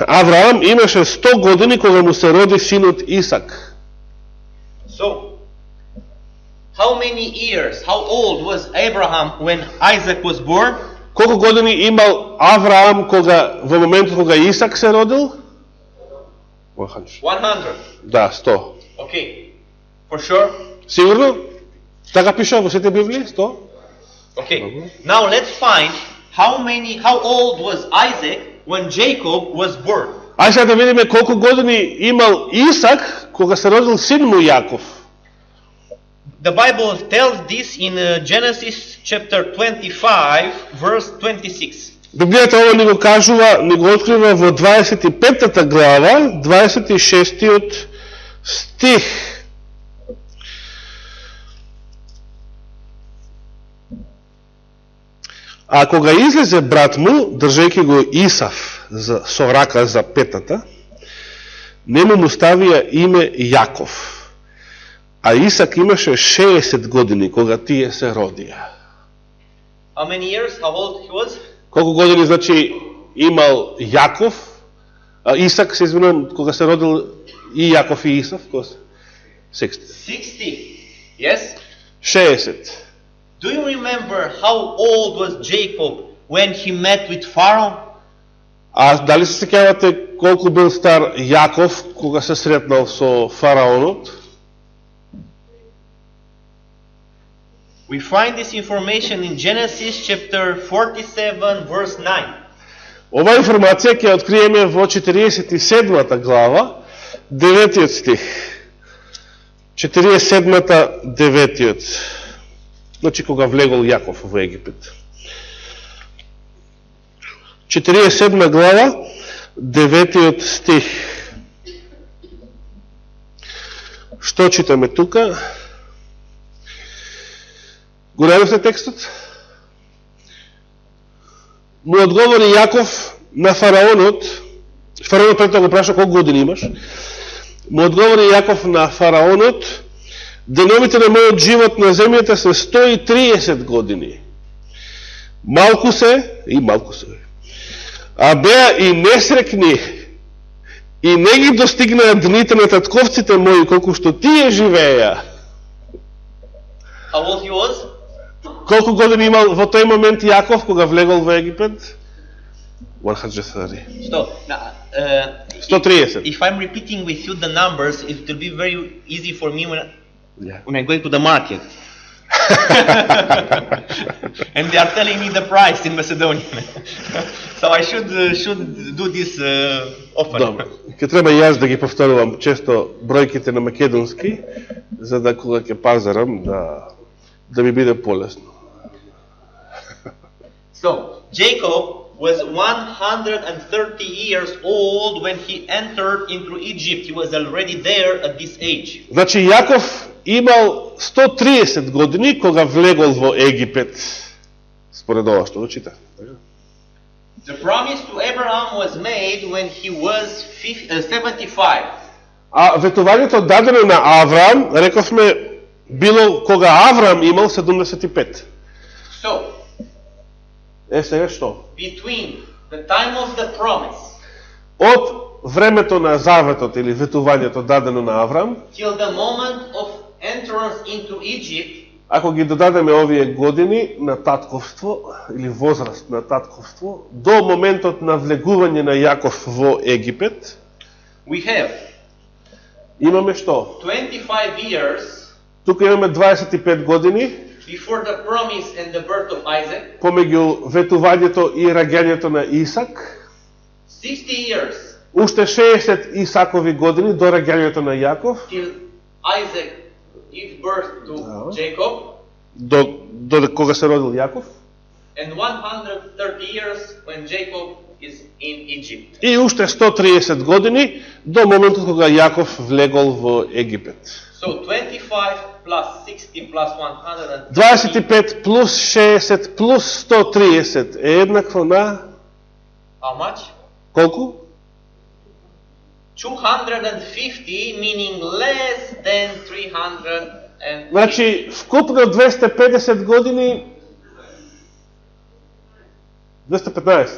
Авраам имаше 100 години кога му се роди синот Исак. So, how many years, how old was Abraham when Isaac was born? Колку години имал Авраам во моментот кога Исак се родил? 100. Да, 100. Okay. For sure? Сигурно? Така пише во сите Библии, 100? Okay. Now let's find how old was Isaac when Jacob was born. Ајде сега да видиме колку години имал Исак кога се родил син му Јаков. The Bible tells this in Genesis chapter 25 verse 26. Библијата ова ни го кажува, ни го открива во 25-та глава, 26-тиот стих. А кога излезе брат му, држејќи го Исав со рака за петата, нему му ставија име Јаков. А Исак имаше 60 години кога тие се родија. How many years? How old he was? Колку години значи имал Јаков, Исак, се извинувам, кога се родил и Јаков и Исав? 60. 60. Yes? 60. Do you remember how old was Jacob when he met with Pharaoh? А дали се сеќавате колку бил стар Јаков кога се сретнал со фараонот? We find this information in Genesis chapter 47 verse 9. Ова информација ќе откриеме во 47-та глава, 9-тиот стих. 47-та, 9-тиот. Значи кога влегол Јаков во Египет. 47 глава, 9-тиот стих. Што читаме тука? Го најдовте текстот? Му одговори Јаков на фараонот пред тоа го праша колку години имаш. Му одговори Јаков на фараонот: деновите на мојот живот на земјата се 130 години. Малку се, а беа и несрекни, и не ги достигнаа дните на татковците мои, колку што тие живееја. How old he was? Колку години имал во тој момент Јаков кога влегол во Египет? 130. So, now, 130. if I'm repeating with you the numbers, it will be very easy for me when I'm going to the market. And they are telling me the price in Macedonian. So I should do this often. Добро. Ке треба јас да ги повторувам често бројките на македонски, за да кога ќе пазарам да ми биде полесно. So Jacob was 130 years old when he entered into Egypt. He was already there at this age. Значи Јаков имал 130 години кога влегол во Египет. Според ова што учите. The promise to Abraham was made when he was 75. А ветувањето дадено на Авраам, рековме, било кога Авраам имал 75. So, Сега што? between the time of the promise Од времето на заветот или ветувањето дадено на Авраам, till the moment of entrance into Egypt, ако ги додадеме овие години на татковство или возраст на татковство, до моментот на влегување на Јаков во Египет, we have имаме што? 25 years Тука имаме 25 години before the promise and the birth of Isaac, помеѓу ветувањето и раѓањето на Исак, 60 years уште 60 Исакови години до раѓањето на Јаков, till Isaac gave birth to Jacob, до кога се родил Јаков, and 130 years when Jacob is in Egypt. и уште 130 години до моментот кога Јаков влегол во Египет. So 25 plus 60 plus 130. 25 плюс 60 плюс 130 е еднакво на How much? колку? 250, meaning less than 300. Значи, вкупно 250 години 215.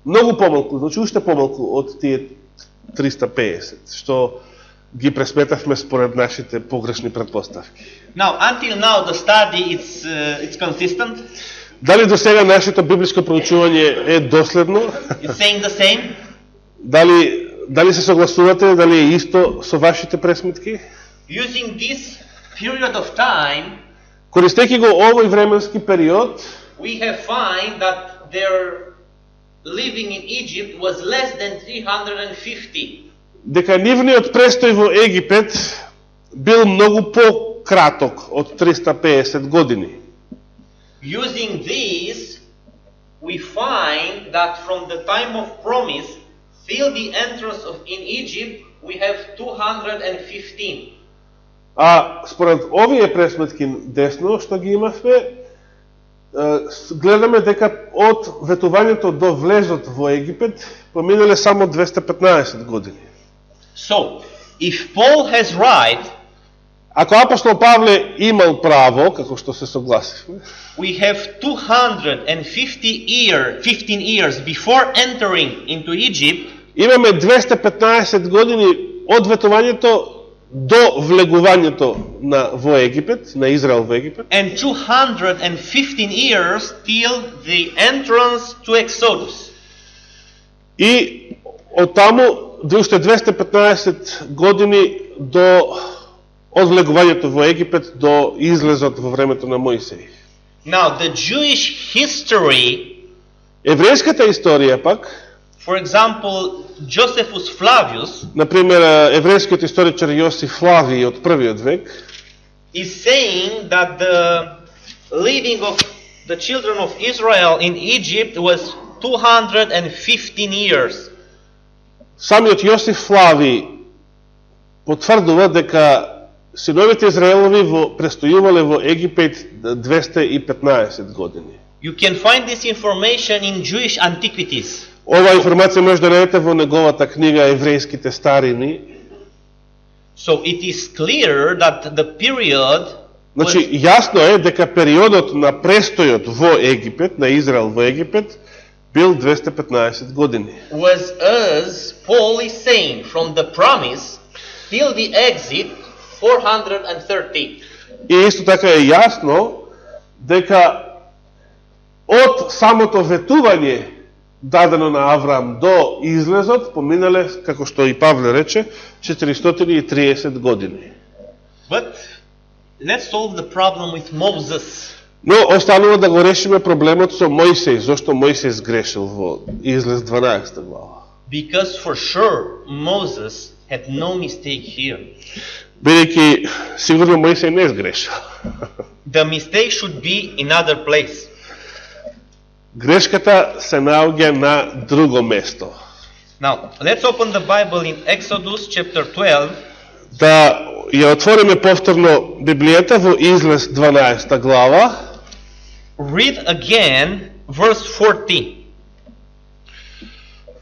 Многу помалку, значи уште помалку од тие 350, што ги пресметавме според нашите погрешни предпоставки. Now, until now, the study it's consistent. Дали до сега нашето библиско проучување е доследно? It's saying the same. Дали се согласувате, дали е исто со вашите пресметки? Using this period of time, Користејќи го овој временски период, we have find that their living in Egypt was less than 350. дека нивниот престој во Египет бил многу пократок од 350 години. Using this, we find that from the time of promise till the entrance in Egypt, we have 215. А според овие пресметки десно што ги имавме, гледаме дека од ветувањето до влезот во Египет поминале само 215 години. So, if Paul has right, ако апостол Павле имал право, како што се согласивме, we have 215 years before entering into Egypt, имаме 215 години од ветувањето до влегувањето во Египет, на Израел во Египет, and 215 years till the entrance to Exodus. и од таму уште 215 години од влегувањето во Египет до излезот во времето на Мојсеј. Now, the Jewish history, Еврејската историја пак, for example, Josephus Flavius, например, еврејскиот историчар Јосиф Флавиј од првиот век, is saying that the living of the children of Israel in Egypt was 215 years. самиот Јосиф Флавиј потврдува дека синовите Израелови престојувале во Египет 215 години. You can find this information in Jewish antiquities. Ова информација може да најдете во неговата книга Еврејските старини. So it is clear that the period Значи, јасно е дека периодот на престојот во Египет, на Израел во Египет, бил 215 години. was, as Paul is saying, from the promise till the exit, 430. И исто така е јасно дека од самото ветување дадено на Авраам до излезот поминале, како што и Павле рече, 430 години. But let's solve the problem with Moses. Но останува да го решиме проблемот со Мојсей. Зошто Мојсей сгрешил во Излез 12 глава? Because for sure Moses had no mistake here. Бидејќи сигурно Мојсей не сгрешил. The mistake should be in other place. Грешката се наоѓа на друго место. Now, let's open the Bible in Exodus chapter 12. Да ја отвориме повторно Библијата во Излез 12 глава. Read again verse 40.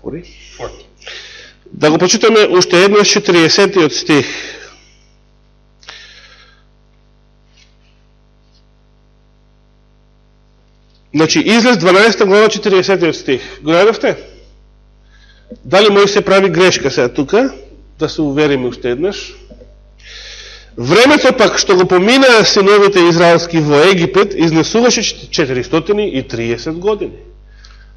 40. Да го прочитаме уште еднаш 40-тиот стих. Значи, Излез 12 глава 40 стих. Го најдовте? Дали Мојсей прави грешка сега тука? Да се увериме уште еднаш. Времето пак што го поминаа синовите израелски во Египет изнесуваше 430 години.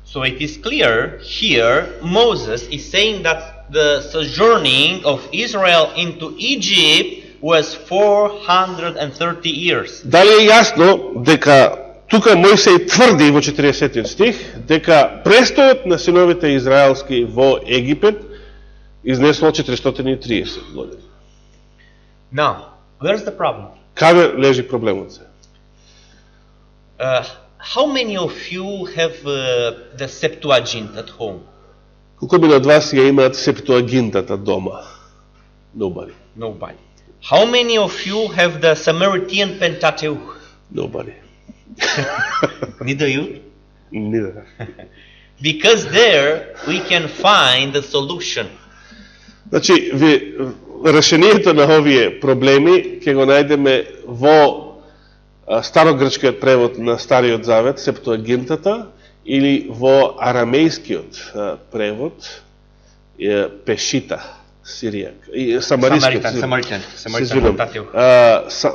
So it is clear here Moses is saying that the sojourning of Israel into Egypt was 430 years. Дали е јасно дека тука Мојсей тврди во 40 стих дека престојот на синовите израелски во Египет изнесувал 430 години. Now, where's the problem? Каде лежи проблемот се? How many of you have the Septuagint at home? Колку мина од вас ја имаат Септуагинтата дома? Nobody. Nobody. How many of you have the Samaritan Pentateuch? Nobody. Neither you? Neither. Because there we can find the solution. Значи, решението на овие проблеми ќе го најдеме во старогрчкиот превод на Стариот Завет, Септуагинтата, или во арамејскиот превод, Пешита, Сиријак, и самарискиот,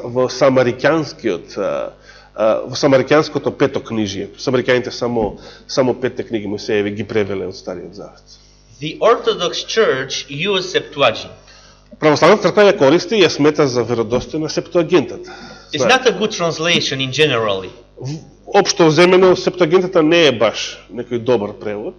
во самариканското пето книжие. Самариканите само 5 книги Мојсееви ги превеле од Стариот Завет. The Orthodox Church use Septuagint. Православната црква ја користи и ја смета за веродостојна Септуагинтата. It's not a good translation in generally. Општо земено, Септуагинтата не е баш некој добар превод.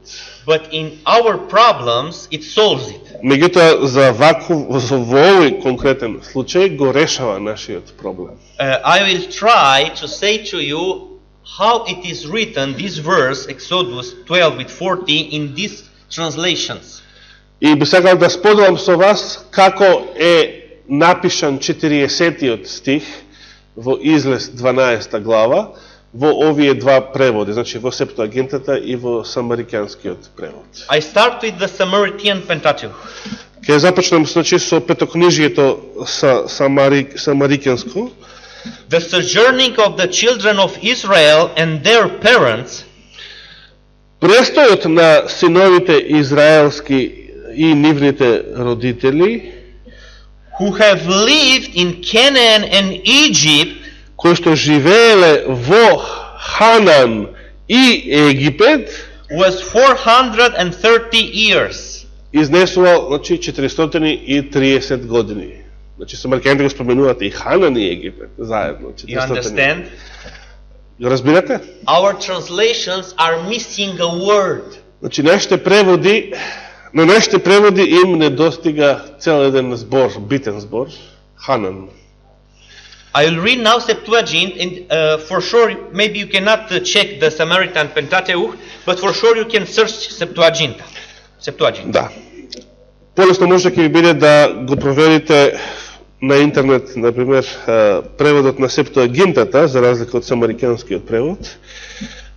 But in our problems, it solves it. Меѓутоа, во овој конкретен случај го решава нашиот проблем. I will try to say to you how it is written, this verse, Exodus 12 with 40, in these translations. И би сакал да споделам со вас како е напишан 40-тиот стих во Излез 12 глава во овие два преводи, значи во Септуагинтата и во самариканскиот превод. I start with the Samaritan Pentateuch. Ќе започнем значи со петокнижието самариканско. The sojourning of the children of Israel and their parents. Престојот на синовите израелски и нивните родители, who have lived in Canaan and Egypt, кои што живееле во Ханан и Египет, was 430 years. Изнесувал, значи, 430 години. Значи, самариканите го споменуваат и Ханан и Египет заедно. 400. You understand? Разбирате? Our translations are missing a word. Значи, на нашите преводи им не достига цел еден збор, битен збор, Ханан. I will read now Septuagint, and for sure, maybe you cannot check the Samaritan Pentateuch, but for sure you can search Septuagint. Да. Полесно може ќе ви биде да го проверите на интернет, например, преводот на Септуагинтата, за разлика од самариканскиот превод.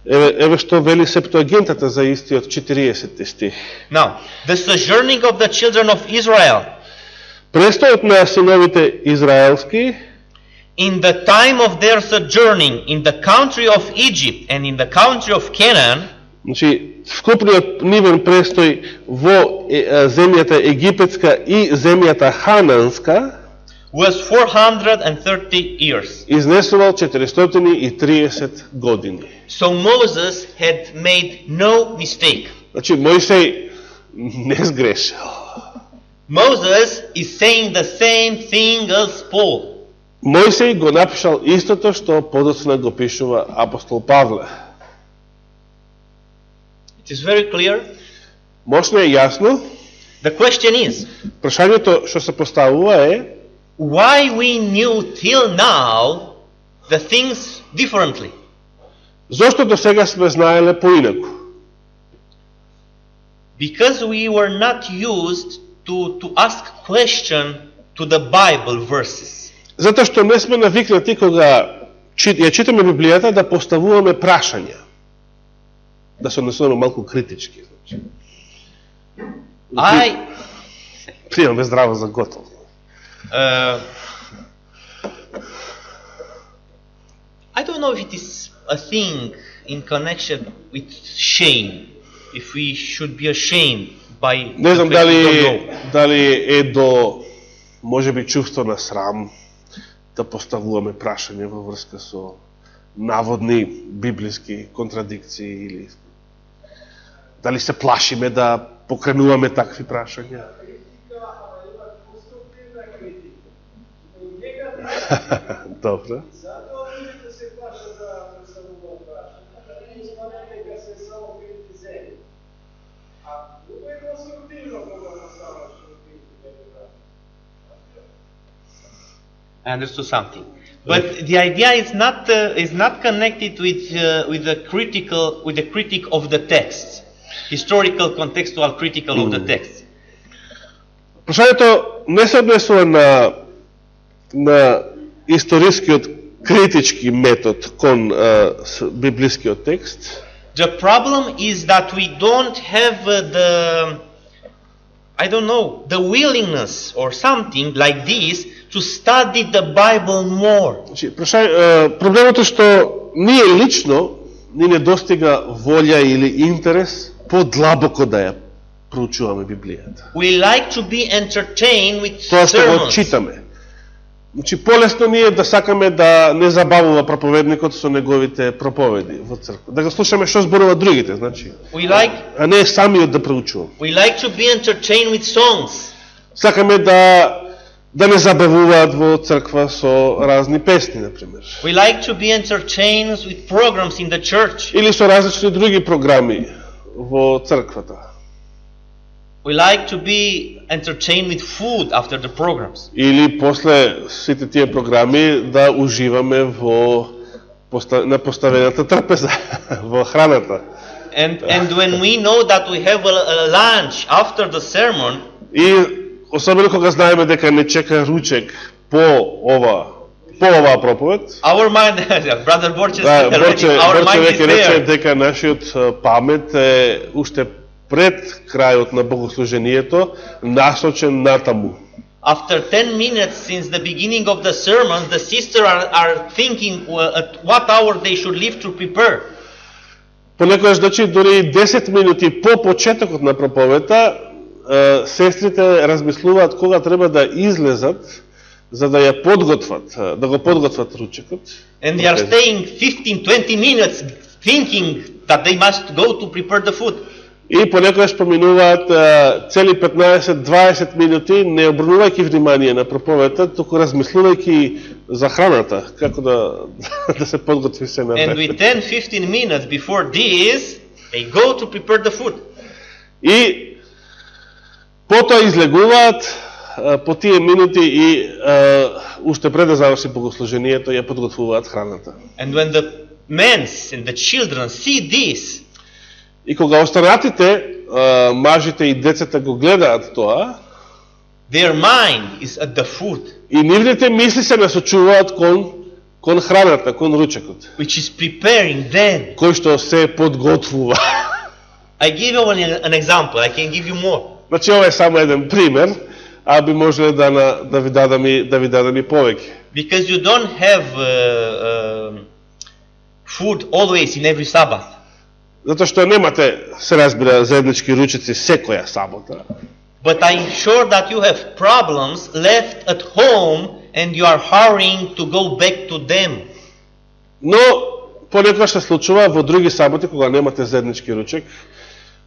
Еве што вели Септуагинтата за истиот 40 стих. Now, the sojourning of the children of Israel. Престојот на синовите израелски in the time of their sojourning in the country of Egypt and in the country of Canaan. Значи, вкупниот нивен престој во земјата египетска и земјата хананска was 430 years. Изнесувал 430 години. So Moses had made no mistake. Значи, Мојсей не сгрешил. Moses is saying the same thing as Paul. Мојсей го напишал истото што подоцна го пишува апостол Павле. It is very clear. Мощно е јасно. The question is, Прашањето што се поставува е why we knew till now the things differently? зошто до сега сме знаеле поинаку? Because we were not used to ask question to the Bible verses. Затоа што не сме навикнати кога ја читаме Библијата да поставуваме прашања. Да се однесуваме малку критички. Приемаме здраво за готово. I don't know if it is a thing in connection with shame. If we should be ashamed by Не знам the fact we don't know. дали е до можеби чувство на срам да поставуваме прашања во врска со наводни библиски контрадикции или дали се плашиме да покренуваме такви прашања. Добро. I understood something, but the idea is not connected with the critic of the text, historical, contextual, critical of the text. Прашањето не се однесува на историскиот критички метод кон библискиот текст. The problem is that we don't have the willingness or something like this to study the Bible more. Проблемот е што ние лично ни не достига волја или интерес подлабоко да ја проучуваме Библијата. We like to be entertained with Тоа што го sermons. читаме. Значи полесно ни е да сакаме да не забавува проповедникот со неговите проповеди во црква. Да го слушаме што зборува другите, значи. А не самиот да проучуваме. We like to be entertained with songs. Сакаме да не забавуваат во црква со разни песни, например. We like to be entertained with programs in the church. Или со различни други програми во црквата. We like to be entertained with food after the programs. Или после сите тие програми да уживаме на поставената трпеза, во храната. And when we know that we have a lunch after the sermon, и особено кога знаеме дека не чека ручек по оваа проповед. Our mind, brother Borche said already, our mind is рече there. дека нашиот памет е уште пред крајот на богослужението насочен натаму. After 10 minutes since the beginning of the sermon, the sisters are thinking at what hour they should leave to prepare. Понекогаш, значи, дори 10 минути по почетокот на проповета, сестрите размислуваат кога треба да излезат за да ја подготват, да го подготват ручекот. And they are staying 15-20 minutes thinking that they must go to prepare the food. И понекогаш поминуваат цели 15-20 минути не обрнувајќи внимание на проповета, туку размислувајќи за храната, како да се подготви се на And with 10-15 minutes before this, they go to prepare the food. И потоа излегуваат по тие минути и уште пред да заврши богослужението ја подготвуваат храната. And when the men and the children see this, и кога останатите, мажите и децата го гледаат тоа, their mind is at the food. И нивните мисли се насочуваат кон храната, кон ручекот. Which is preparing them. Кој што се подготвува. I give you an example. I can give you more. Значи ова е само еден пример, а би можеле да ви дадам и повеќе. Because you don't have food always in every Sabbath. Затоа што немате, се разбира, заеднички ручеци секоја сабота. But I'm sure that you have problems left at home and you are hurrying to go back to them. Но понекогаш се случува во други саботи кога немате заеднички ручек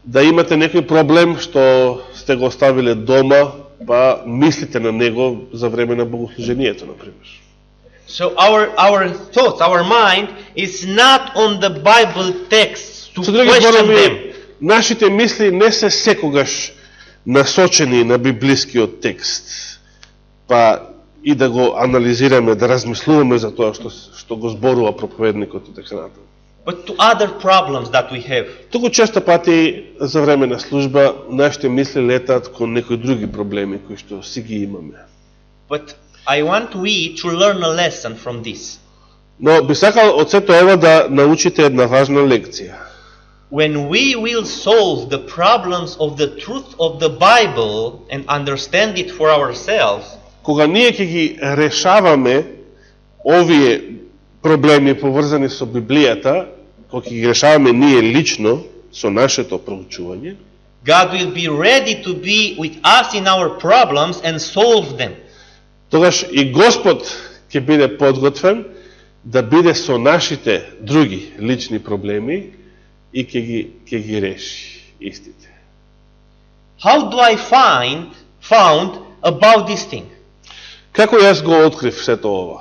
да имате некој проблем што сте го оставиле дома, па мислите на него за време на богослужението, например. So our thoughts, our mind is not on the Bible texts to Со други question зборови, them. нашите мисли не се секогаш насочени на библискиот текст, па и да го анализираме, да размислуваме за тоа што го зборува проповедникот и така натаму. But to other problems that we have. Туку често пати за време на служба нашите мисли летаат кон некои други проблеми кои што си ги имаме. But I want we to learn a lesson from this. Но би сакал од сето ова да научите една важна лекција. When we will solve the problems of the truth of the Bible and understand it for ourselves, Кога ние ќе ги решаваме овие проблеми поврзани со Библијата, кога ќе ги решаваме ние лично со нашето проучување, God will be ready to be with us in our problems and solve them. тогаш и Господ ќе биде подготвен да биде со нашите други лични проблеми и ќе ги реши истите. How do I found about this thing? Како јас го открив сето ова?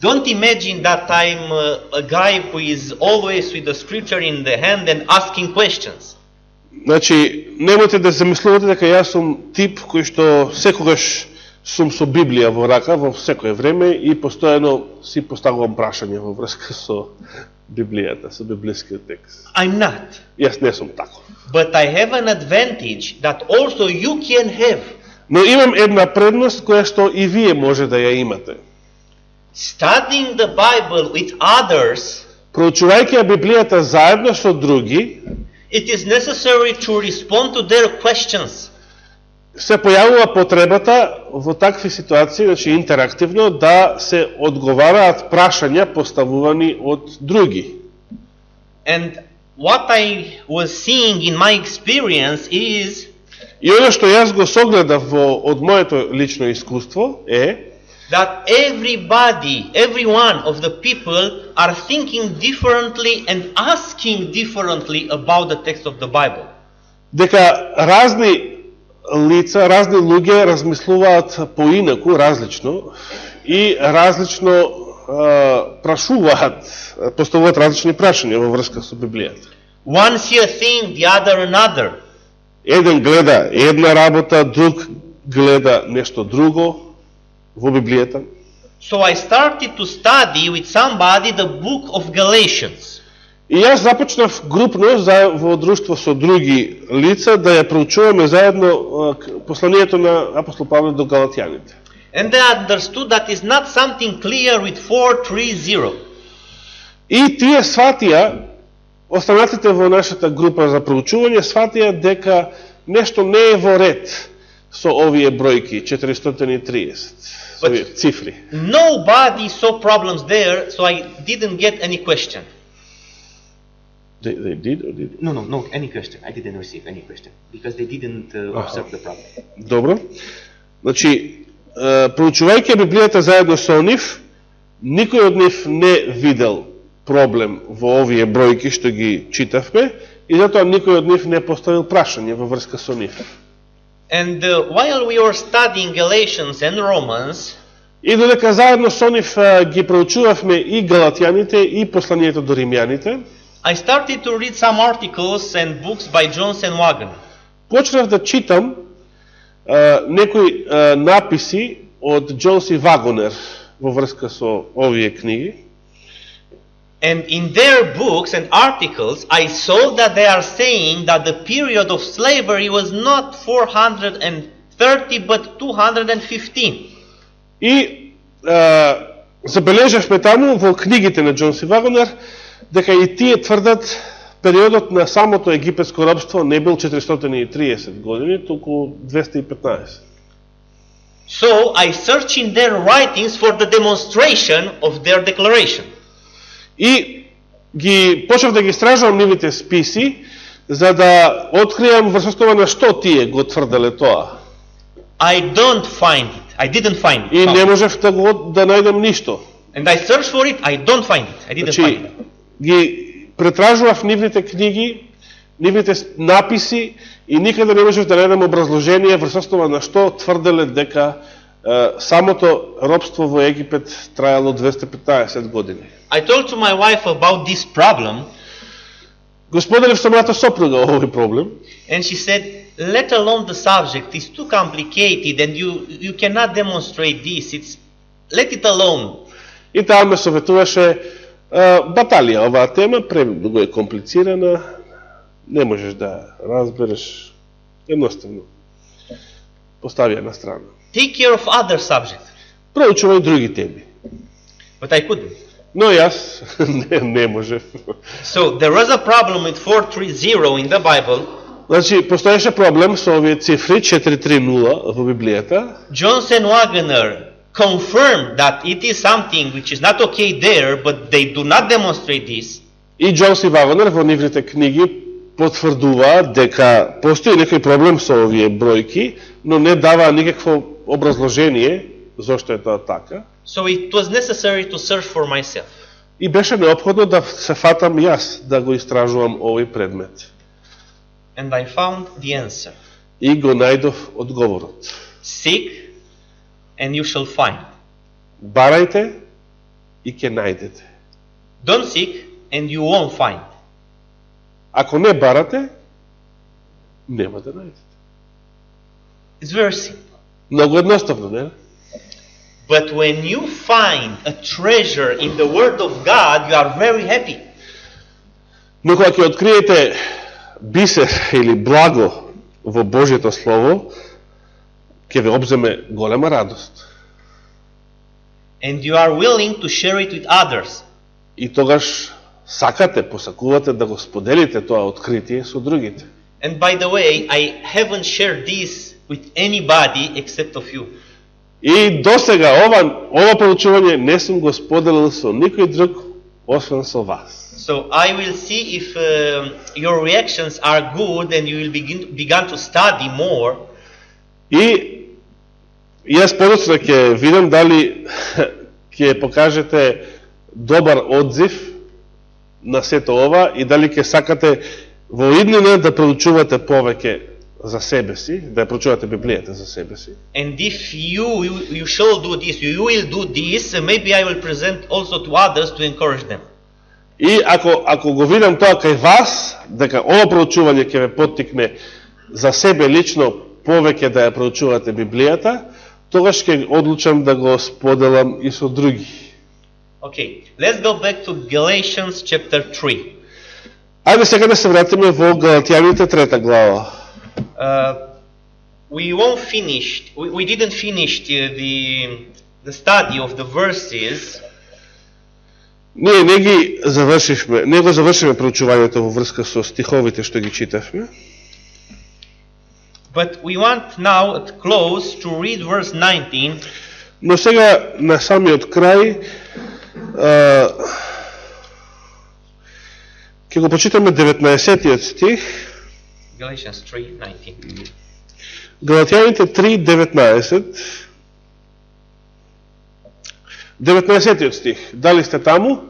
Don't imagine that I'm a guy who is always with the scripture in the hand and asking questions. Значи, немојте да замислувате дека јас сум тип кој што секогаш сум со Библија во рака во секое време и постојано си поставувам прашања во врска со Библијата, со библискиот текст. I'm not. Јас не сум тако. But I have an advantage that also you can have. Но имам една предност која што и вие може да ја имате. Studying the Bible with others, Проучувајќи ја Библијата заедно со други, it is necessary to respond to their questions. се појавува потребата во такви ситуации, значи интерактивно, да се одговараат прашања поставувани од други. And what I was seeing in my experience is И оно што јас го согледав од моето лично искуство е that every one of the people are thinking differently and asking differently about the text of the Bible. дека разни лица, разни луѓе размислуваат поинаку, различно и различно прашуваат, поставуваат различни прашања во врска со Библијата. One see a thing, the other another. Еден гледа една работа, друг гледа нешто друго во Библијата. So I started to study with somebody the book of Galatians. И јас започнав групно во друштво со други лица да ја проучуваме заедно посланието на апостол Павле до Галатјаните. And they understood that is not something clear with 4:3:0. И тие сватија, останатите во нашата група за проучување, сватија дека нешто не е во ред со овие бројки 430, со овие цифри. Nobody saw problems there, so I didn't get any question. They did or did? No, any question. I didn't receive any question because they didn't observe the problem. Добро. Значи, проучувајќи Библијата заедно со нив, никој од нив не видел проблем во овие бројки што ги читавме и затоа никој од нив не поставил прашање во врска со нив. And while we were studying Galatians and Romans, И додека заедно со нив ги проучувавме и Галатјаните и посланието до Римјаните, I started to read some articles and books by Johnson Wagner. почнав да читам некои написи од Джонси Вагонер во врска со овие книги. And in their books and articles, I saw that they are saying that the period of slavery was not 430 but 215. И забележавме таму во книгите на Джонси Вагонер дека и тие тврдат периодот на самото египетско робство не бил 430 години, туку 215. So I searched in their writings for the demonstration of their declaration. И ги почнав да ги истражувам нивните списи за да откријам врз основа на што тие го тврделе тоа. I didn't find it. И не можев да најдам ништо. And I searched for it, I don't find it. I didn't find it. Ги претражував нивните книги, нивните написи и никаде не можев да најдам образложение врз основа на што тврделе дека самото робство во Египет траело 215 години. I told to my wife about this problem, Го споделив со мојата сопруга овој проблем. and she said, let alone the subject, it's too complicated and you cannot demonstrate this, let it alone. И таа ме советуваше, баталија, оваа тема премногу е комплицирана, не можеш да разбереш, едноставно. Постави ја на страна. Take care of other subjects. Проучувај други теми. But I couldn't. Но јас не можев. So there was a problem with 430 in the Bible. Значи, постоеше проблем со овие цифри 430 во Библијата. Johnson Wagner confirmed that it is something which is not okay there, but they do not demonstrate this. И Джонс и Вагнер во нивните книги потврдуваат дека постои некој проблем со овие бројки, но не даваа никакво образложение зошто е тоа така. So it was necessary to search for myself. И беше неопходно да се фатам јас да го истражувам овој предмет. And I found the answer. И го најдов одговорот. Seek and you shall find. Барајте и ќе најдете. Don't seek and you won't find. Ако не барате, нема да најдете. It's very simple. Многу едноставно, не? But when you find a treasure in the Word of God, you are very happy. Но кога ќе откриете бисер или благо во Божјето Слово, ќе ве обземе голема радост. And you are willing to share it with others. И тогаш сакате, посакувате да го споделите тоа откритие со другите. And by the way, I haven't shared this with anybody except of you. И досега ова проучување не сум го споделил со никој друг освен со вас. So I will see if your reactions are good and you will begin to study more. И јас подоцна ќе видам дали ќе покажете добар одзив на сето ова и дали ќе сакате во иднина да проучувате повеќе за себе си, да ја проучувате Библијата за себе си. And if you shall do this, you will do this, maybe I will present also to others to encourage them. И ако го видам тоа кај вас, дека ова проучување ќе ве поттикне за себе лично повеќе да ја проучувате Библијата, тогаш ќе одлучам да го споделам и со други. Okay, let's go back to Galatians chapter 3. Ајде сега да се вратиме во Галатјаните 3 глава. We didn't finish the study of the verses. Ние не го завршиме проучувањето во врска со стиховите што ги читавме. But we want now at close to read verse 19. Но сега на самиот крај ќе го почитаме 19-тиот стих. Galatians 3:19. Галатјаните 3:19. 19-тиот стих. Дали сте таму?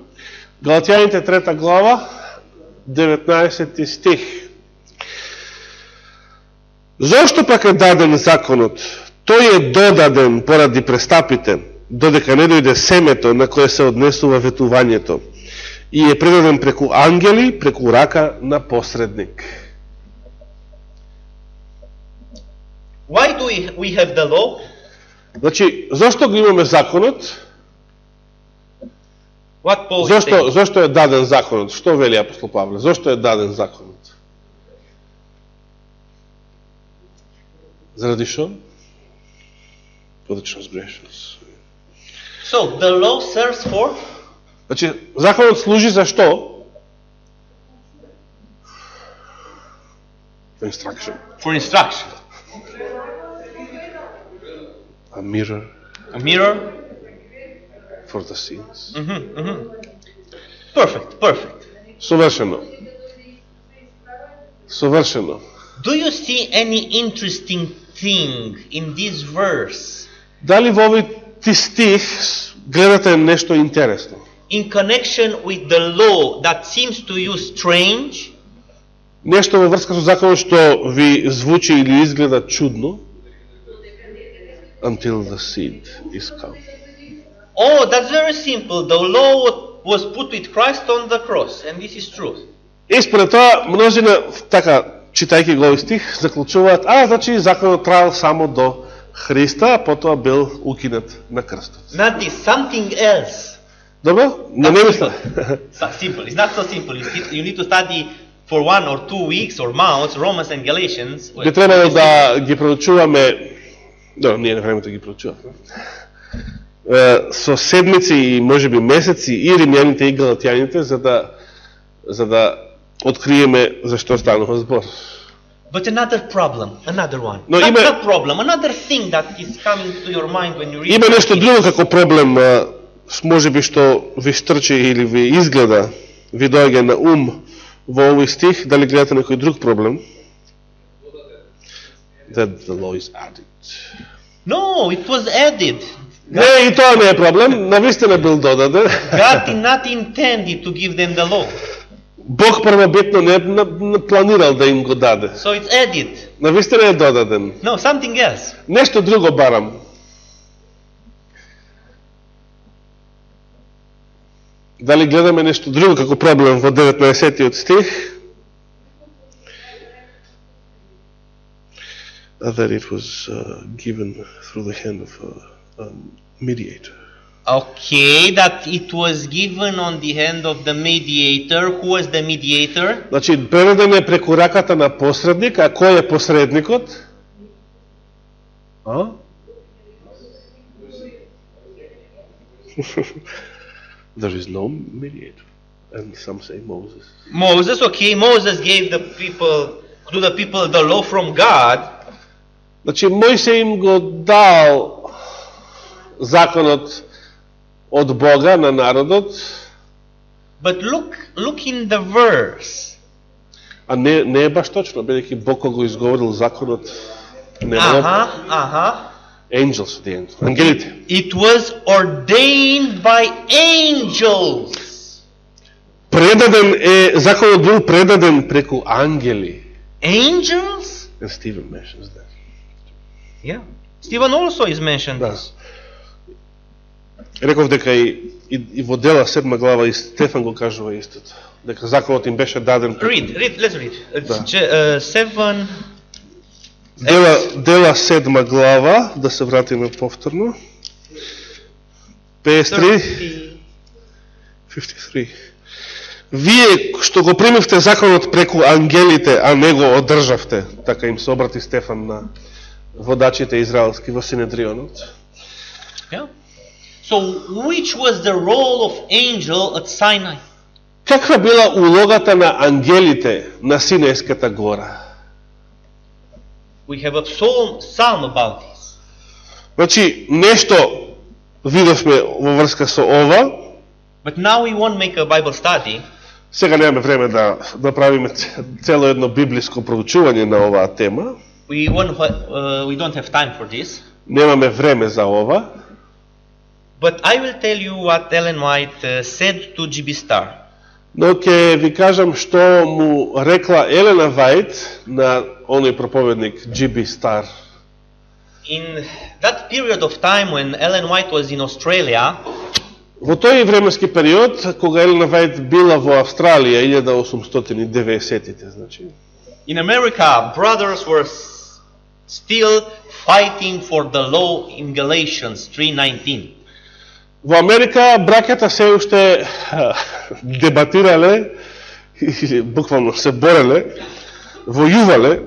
Галатјаните 3 глава, 19 стих. Зошто пак е даден законот? Тој е додаден поради престапите, додека не дојде семето на кое се однесува ветувањето, и е предаден преку ангели, преку рака на посредник. Why do we have the law? Значи, зошто го имаме законот? What Paul is saying? Зошто е даден законот? Што вели апостол Павле? Зошто е даден законот? Заради шо? Одлично сгрешност. So, the law serves for? Значи, законот служи за што? For instruction. For instruction. A mirror A mirror? for the sins. Perfect. Совршено. Совршено. Do you see any interesting thing in this verse Дали во овој стих гледате нешто интересно? in connection with the law that seems to you strange? Нешто во врска со законот што ви звучи или изгледа чудно? until the seed is come. Oh, that's very simple. The law was put with Christ on the cross, and this is truth. И според тоа, множина, така, читајќи го овој стих, заклучуваат, значи законот траел само до Христа, а потоа бил укинат на крстот. Not this, something else. Добро? Не мисля. Simple. It's not so simple. You need to study for 1 or 2 weeks or months Romans and Galatians. Би требало да ги проучуваме, ние на времето ги проучуваме, со седмици и можеби месеци и римјаните и галатјаните, за да откриеме за што станува збор. But another problem, another one. No, Not a problem, another thing that is coming to your mind when you read. Има нешто друго како проблем, можеби што ви штрчи или ви изгледа, ви доаѓа на ум во овој стих, дали гледате некој друг проблем? That the law is added. No, it was added. Не, и тоа не е проблем, навистина бил додаден. God did not intend to give them the law. Бог првобитно не планирал да им го даде. So it's added. Навистина е додаден. No, something else. Нешто друго барам. Дали гледаме нешто друго како проблем во 19-тиот стих? That it was given through the hand of a mediator. Okay, that it was given on the hand of the mediator. Who was the mediator? Значи, преведен е преку раката на посредник, а кој е посредникот? There is no mediator. And some say Moses. Moses, okay. Moses gave the people the law from God. Значи, Мојсей им го дал законот од Бога на народот. But look in the verse. А не е баш точно, бидејќи Бог го изговорил законот. Angels, the angels. Ангелите. It was ordained by angels. Законот бил предаден преку ангели. Angels? And Stephen mentions that. Yeah. Stephen also is mentioned. Да. Реков дека и во Дела 7 глава и Стефан го кажува истото. Дека законот им беше даден. Let's read. It's 7. Дела 7 глава, да се вратиме повторно. 53. Вие што го примивте законот преку ангелите, а не го одржавте, така им се обрати Стефан на водачите израелски во Синедрионот. Yeah. So which was the role of angel at Sinai? Каква била улогата на ангелите на Синајската гора? We have a psalm about this. Значи, нешто видовме во врска со ова. But now we won't make a Bible study. Сега немаме време да направиме цело едно библиско проучување на оваа тема. We don't have time for this. Немаме време за ова. But I will tell you what Ellen White said to G.B. Starr. Но ќе ви кажам што му рекла Елена Вајт на оној проповедник G.B. Starr. In that period of time when Ellen White was in Australia, во тој временски период кога Елена Вајт била во Австралија 1890-тите, значи. In America, brothers were still fighting for the law in Galatians 3:19. Во Америка браќата се уште дебатирале, буквално се бореле, војувале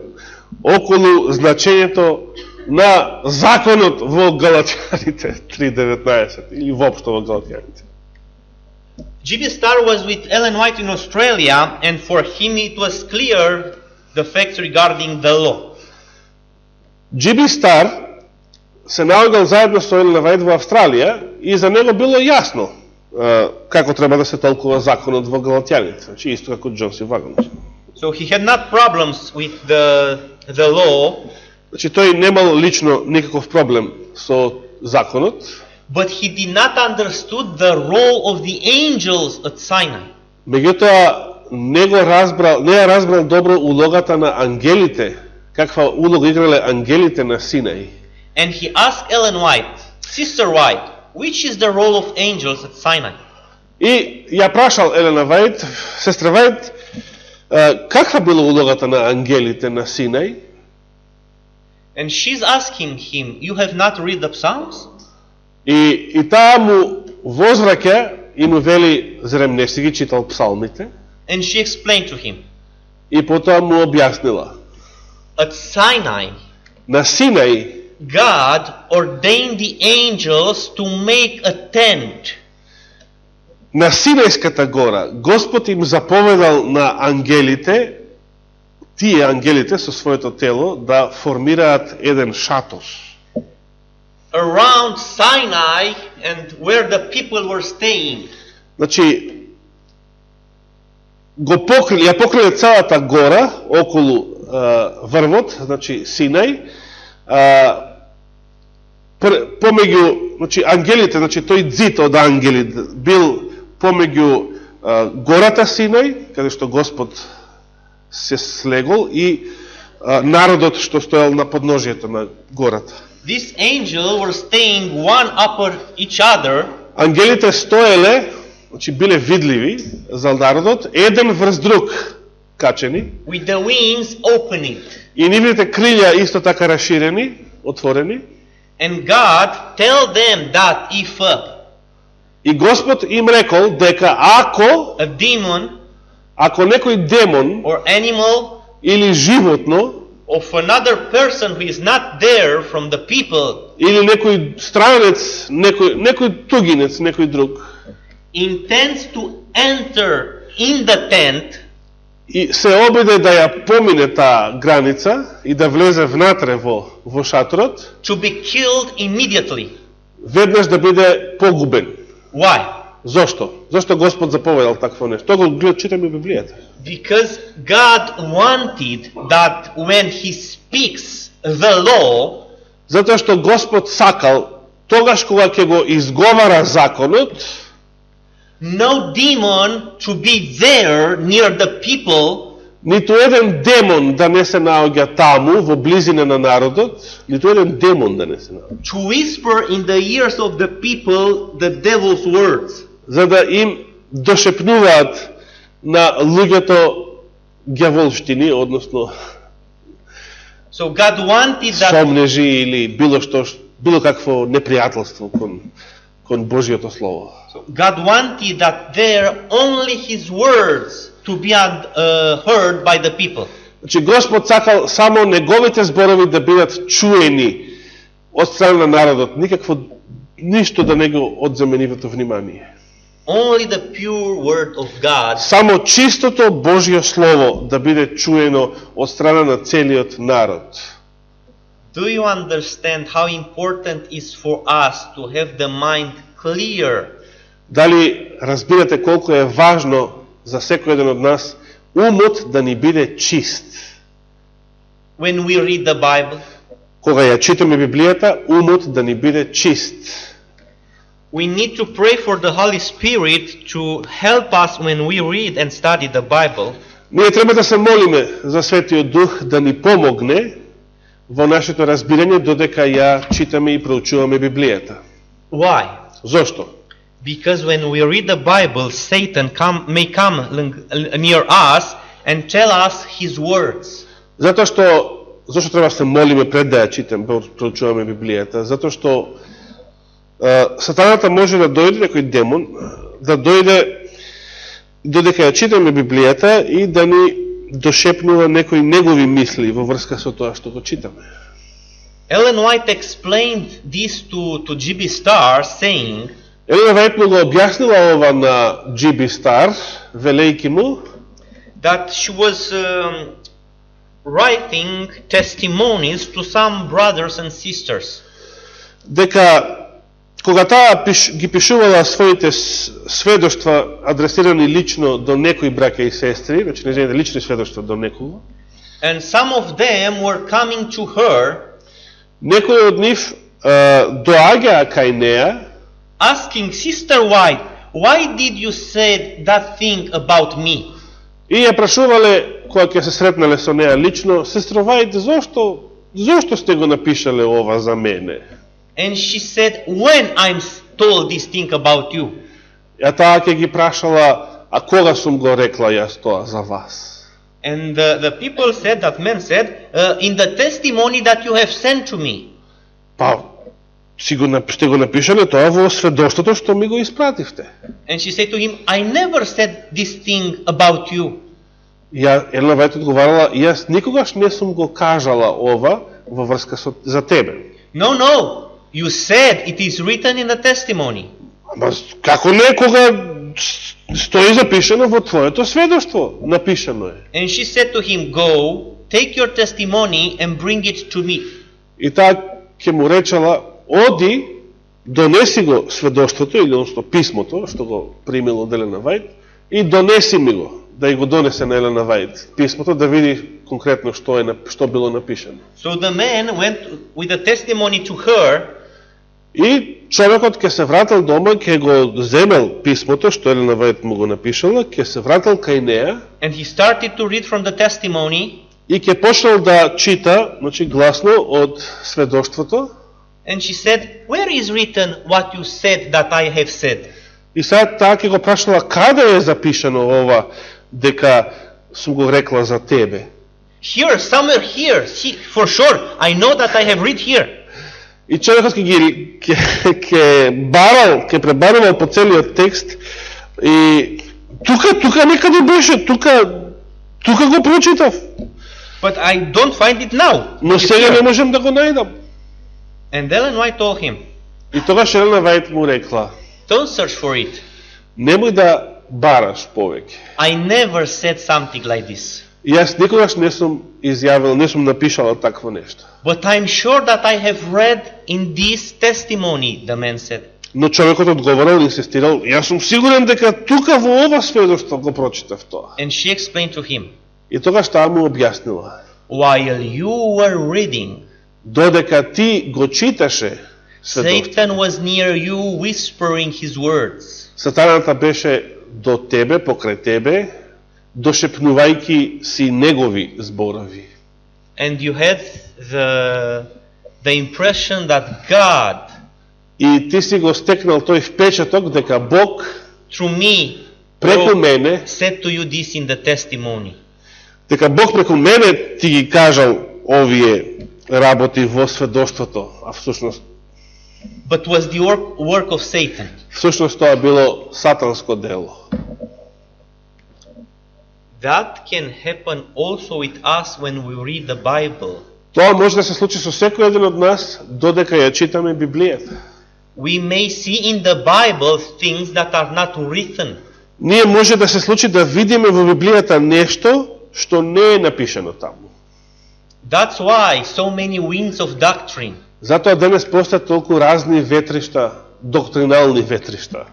околу значењето на законот во Галатјаните 3:19 или воопшто во Галатјаните. G.B. Starr was with Ellen White in Australia, and for him it was clear the facts regarding the law. G.B. Starr се наоѓал заедно со Елена Вајт во Австралија и за него било јасно како треба да се толкува законот во Галатјаните, значи исто како Джон Си Вагон. So he had not problems with the law. Значи тој немал лично никаков проблем со законот. But he did not understood the role of the angels at Sinai. Меѓутоа не ја разбрал добро улогата на ангелите, каква улога играле ангелите на Синај. And he asked Ellen White, Sister White, which is the role of angels at Sinai? И ја прашал Елена Вајд, сестра Вајд, каква била улогата на ангелите на Синај? And she's asking him, you have not read the Psalms? И таа му возвраќа и му вели, зарем не си ги читал псалмите? And she explained to him, И потоа му објаснила. at Sinai, На Синај God ordained the angels to make a tent. на Синајската гора Господ им заповедал на ангелите, тие ангелите со своето тело, да формираат еден шатор. Around Sinai and where the people were staying. Значи, ја покриле целата гора околу врвот, значи Синај, помеѓу, значи ангелите, значи тој ѕид од ангели бил помеѓу гората Синај, каде што Господ се слегол, и народот што стоел на подножието на гората. This angel were staying one upon each other, Ангелите стоеле, значи биле видливи за народот, еден врз друг качени, with the wings opening. и нивните крилја исто така расширени, отворени. And God tell them that if И Господ им рекол дека a demon ако некој демон or animal или животно of another person who is not there from the people или некој странец, некој тугинец, некој друг, intends to enter in the tent, и се обиде да ја помине таа граница и да влезе внатре во шаторот, to be killed immediately. веднаш да биде погубен. Why? Зошто? Зошто Господ заповедал такво нешто? Тоа го читаме во Библијата. Because God wanted that when He speaks the law, Затоа што Господ сакал, тогаш кога ќе го изговара законот, no demon to be there near the people, ниту еден демон да не се наоѓа таму, во близина на народот, ниту еден демон да не се наоѓа. to whisper in the ears of the people the devil's words. За да им дошепнуваат на луѓето ѓаволштини, односно So God wanted that сомнежи или било какво непријателство кон Божјото Слово. God wanted that there only His words to be heard by the people. Значи Господ сакал само неговите зборови да бидат чуени од страна на народот, ништо да не го одземе нивото внимание. Only the pure word of God Само чистото Божјо Слово да биде чуено од страна на целиот народ. Do you understand how important is for us to have the mind clear? Дали разбирате колку е важно за секој еден од нас умот да ни биде чист? When we read the Bible, Кога ја читаме Библијата, умот да ни биде чист. we need to pray for the Holy Spirit to help us when we read and study the Bible. Ние треба да се молиме за Светиот Дух да ни помогне во нашето разбирање додека ја читаме и проучуваме Библијата. Why? Зошто? Because when we read the Bible, Satan may come near us and tell us his words. Зошто треба да се молиме пред да ја читаме, проучуваме Библијата? Затоа што Сатаната може да дојде, некој демон, да дојде додека ја читаме Библијата и да ни дошепнува некои негови мисли во врска со тоа што го читаме. Ellen White explained this to G.B. Starr, saying, Елена Вајд му го објаснила ова на G.B. Starr, велејки му, that she was writing testimonies to some brothers and sisters. дека кога таа ги пишувала своите сведоштва адресирани лично до некои браќа и сестри, значи незините лични сведоштва до некого, And some of them were coming to her, некои од нив доаѓаа кај неа, asking, Sister White, why did you say that thing about me? и ја прашувале, кога ќе се сретнале со неа лично, сестро Вајд, зошто зошто сте го напишале ова за мене? And she said, when I'm told this thing about you? Ја таа ќе ги прашала, а кога сум го рекла јас тоа за вас? And the people said, that man said, in the testimony that you have sent to me. Па, сте го напишале тоа во сведоштвото што ми го испративте. And she said to him, I never said this thing about you. Елена Вајт одговарала, јас никогаш не сум го кажала ова во врска за тебе. No, you said it is written in the testimony. Ама како не, кога стои запишано во твоето сведоштво, напишано е. And she said to him, go, take your testimony and bring it to me. И таа ќе му речела, оди, донеси го сведоштвото, или односно писмото, што го примило од Елена Вајт, и донеси ми го, да го донесе на Елена Вајт писмото, да види конкретно што било напишано. So the man went with the testimony to her. И човекот ќе се вратил дома, ќе го земел писмото, што Елена Вајт му го напишала, ќе се вратил кај неа. And he started to read from the testimony. И ќе почнал да чита, значи гласно од сведоштвото. And she said, where is written what you said that I have said? И сега таа ќе го прашала, каде е запишано ова, дека сум го рекла за тебе? Here, somewhere here. For sure, I know that I have read here. И човекот ќе пребарувал по целиот текст и тука некаде беше, тука го прочитав. But I don't find it now. Но сега не можем да го најдам. And Ellen White told him, И тогаш Елена Вајт му рекла, don't search for it. Немој да бараш повеќе. I never said something like this. Јас никогаш не сум изјавил, не сум напишала такво нешто. But I'm sure that I have read in this testimony, the man said. Но човекот одговорил и инсистирал, јас сум сигурен дека тука во ова сведоштво го прочитав тоа. And she explained to him, И тогаш таа му објаснила, while you were reading, додека ти го читаше сведоштво, Satan was near you whispering his words. Сатаната беше до тебе, покрај тебе, дошепнувајќи си негови зборови. And you had the impression that God, И ти си го стекнал тој впечаток дека Бог through me, преку мене, said to you this in the testimony. дека Бог преку мене ти ги кажал овие работи во сведоштвото, а всушност But was the work of Satan. Всушност тоа било сатанско дело. That can happen also with us when we read the Bible. Тоа може да се случи со секој еден од нас додека ја читаме Библијата. We may see in the Bible things that are not written. Ние може да се случи да видиме во Библијата нешто што не е напишано таму. That's why so many winds of doctrine. Затоа денес постојат толку разни ветришта, доктринални ветришта.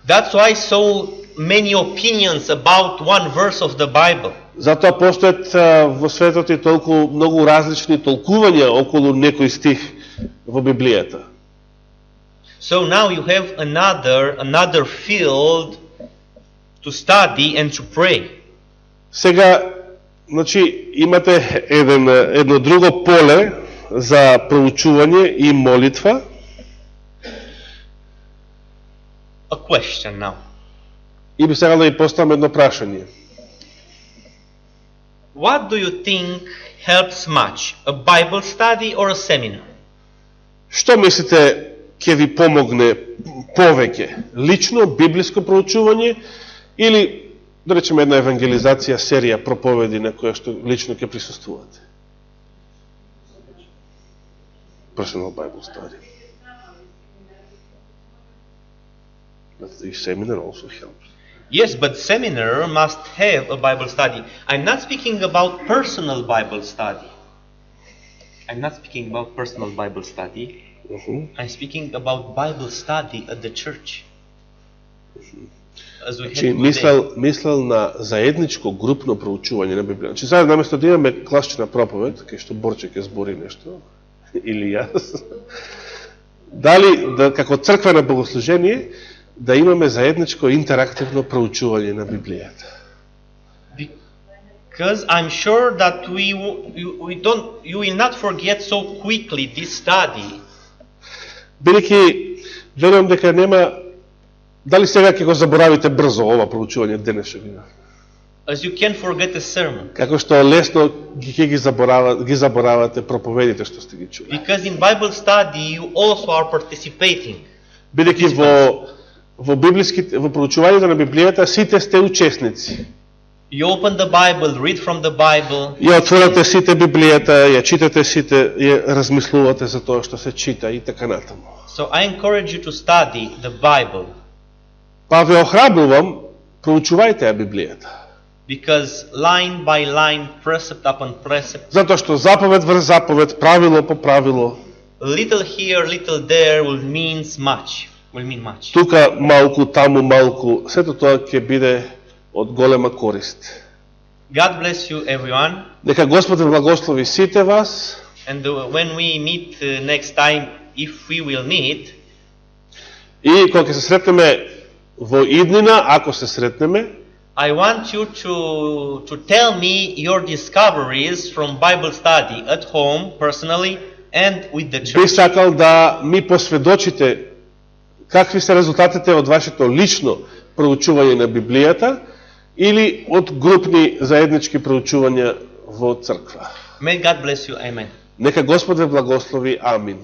That's why so many opinions about one verse of the Bible. Затоа постојат во светот и толку многу различни толкувања околу некој стих во Библијата. So now you have another field to study and to pray. Сега, значи, имате едно друго поле за проучување и молитва. A question now. И би сега да ја поставам едно прашање. What do you think helps much, a Bible study or a seminar? Што мислите ќе ви помогне повеќе? Лично библиско проучување или да речеме една евангелизација, серија проповеди на која што лично ќе присуствувате? Personal Bible study. But the seminar also helps. Yes, but seminar must have a Bible study. I'm not speaking about personal Bible study. I'm not speaking about personal Bible study. I'm speaking about Bible study at the church. As we have today. Мислел на заедничко групно проучување на Библија. Значи сега наместо да имаме класична проповед, кај што Борче ќе збори нешто, или јас, дали да како црквено богослужение да имаме заедничко интерактивно проучување на Библијата. Because I'm sure that you will not forget so quickly this study. Бидејќи верувам дека нема дали сега ќе го заборавите брзо ова проучување денешно. As you can forget a sermon. Како што лесно ги заборавате проповедите што сте ги чули. Because in Bible study you also are participating. Бидејќи во проучувањето на Библијата сите сте учесници. You open the Bible, read from the Bible. Ја отворате сите Библијата, ја читате сите, ја размислувате за тоа што се чита и така натаму. So I encourage you to study the Bible. Па ве охрабрувам, проучувајте ја Библијата. Because line by line, precept upon precept, Затоа што заповед врз заповед, правило по правило, little here, little there will mean much. тука малку, таму малку, сето тоа ќе биде од голема корист. God bless you everyone. Нека Господ ве благослови сите вас. And when we meet next time, if we will meet, И кога ќе се сретнеме во иднина, ако се сретнеме, I want you to tell me your discoveries from Bible study at home, personally, and with the би church. сакал да ми посведочите какви се резултатите од вашето лично проучување на Библијата или од групни заеднички проучувања во црква. May God bless you. Amen. Нека Господ ве благослови. Амин.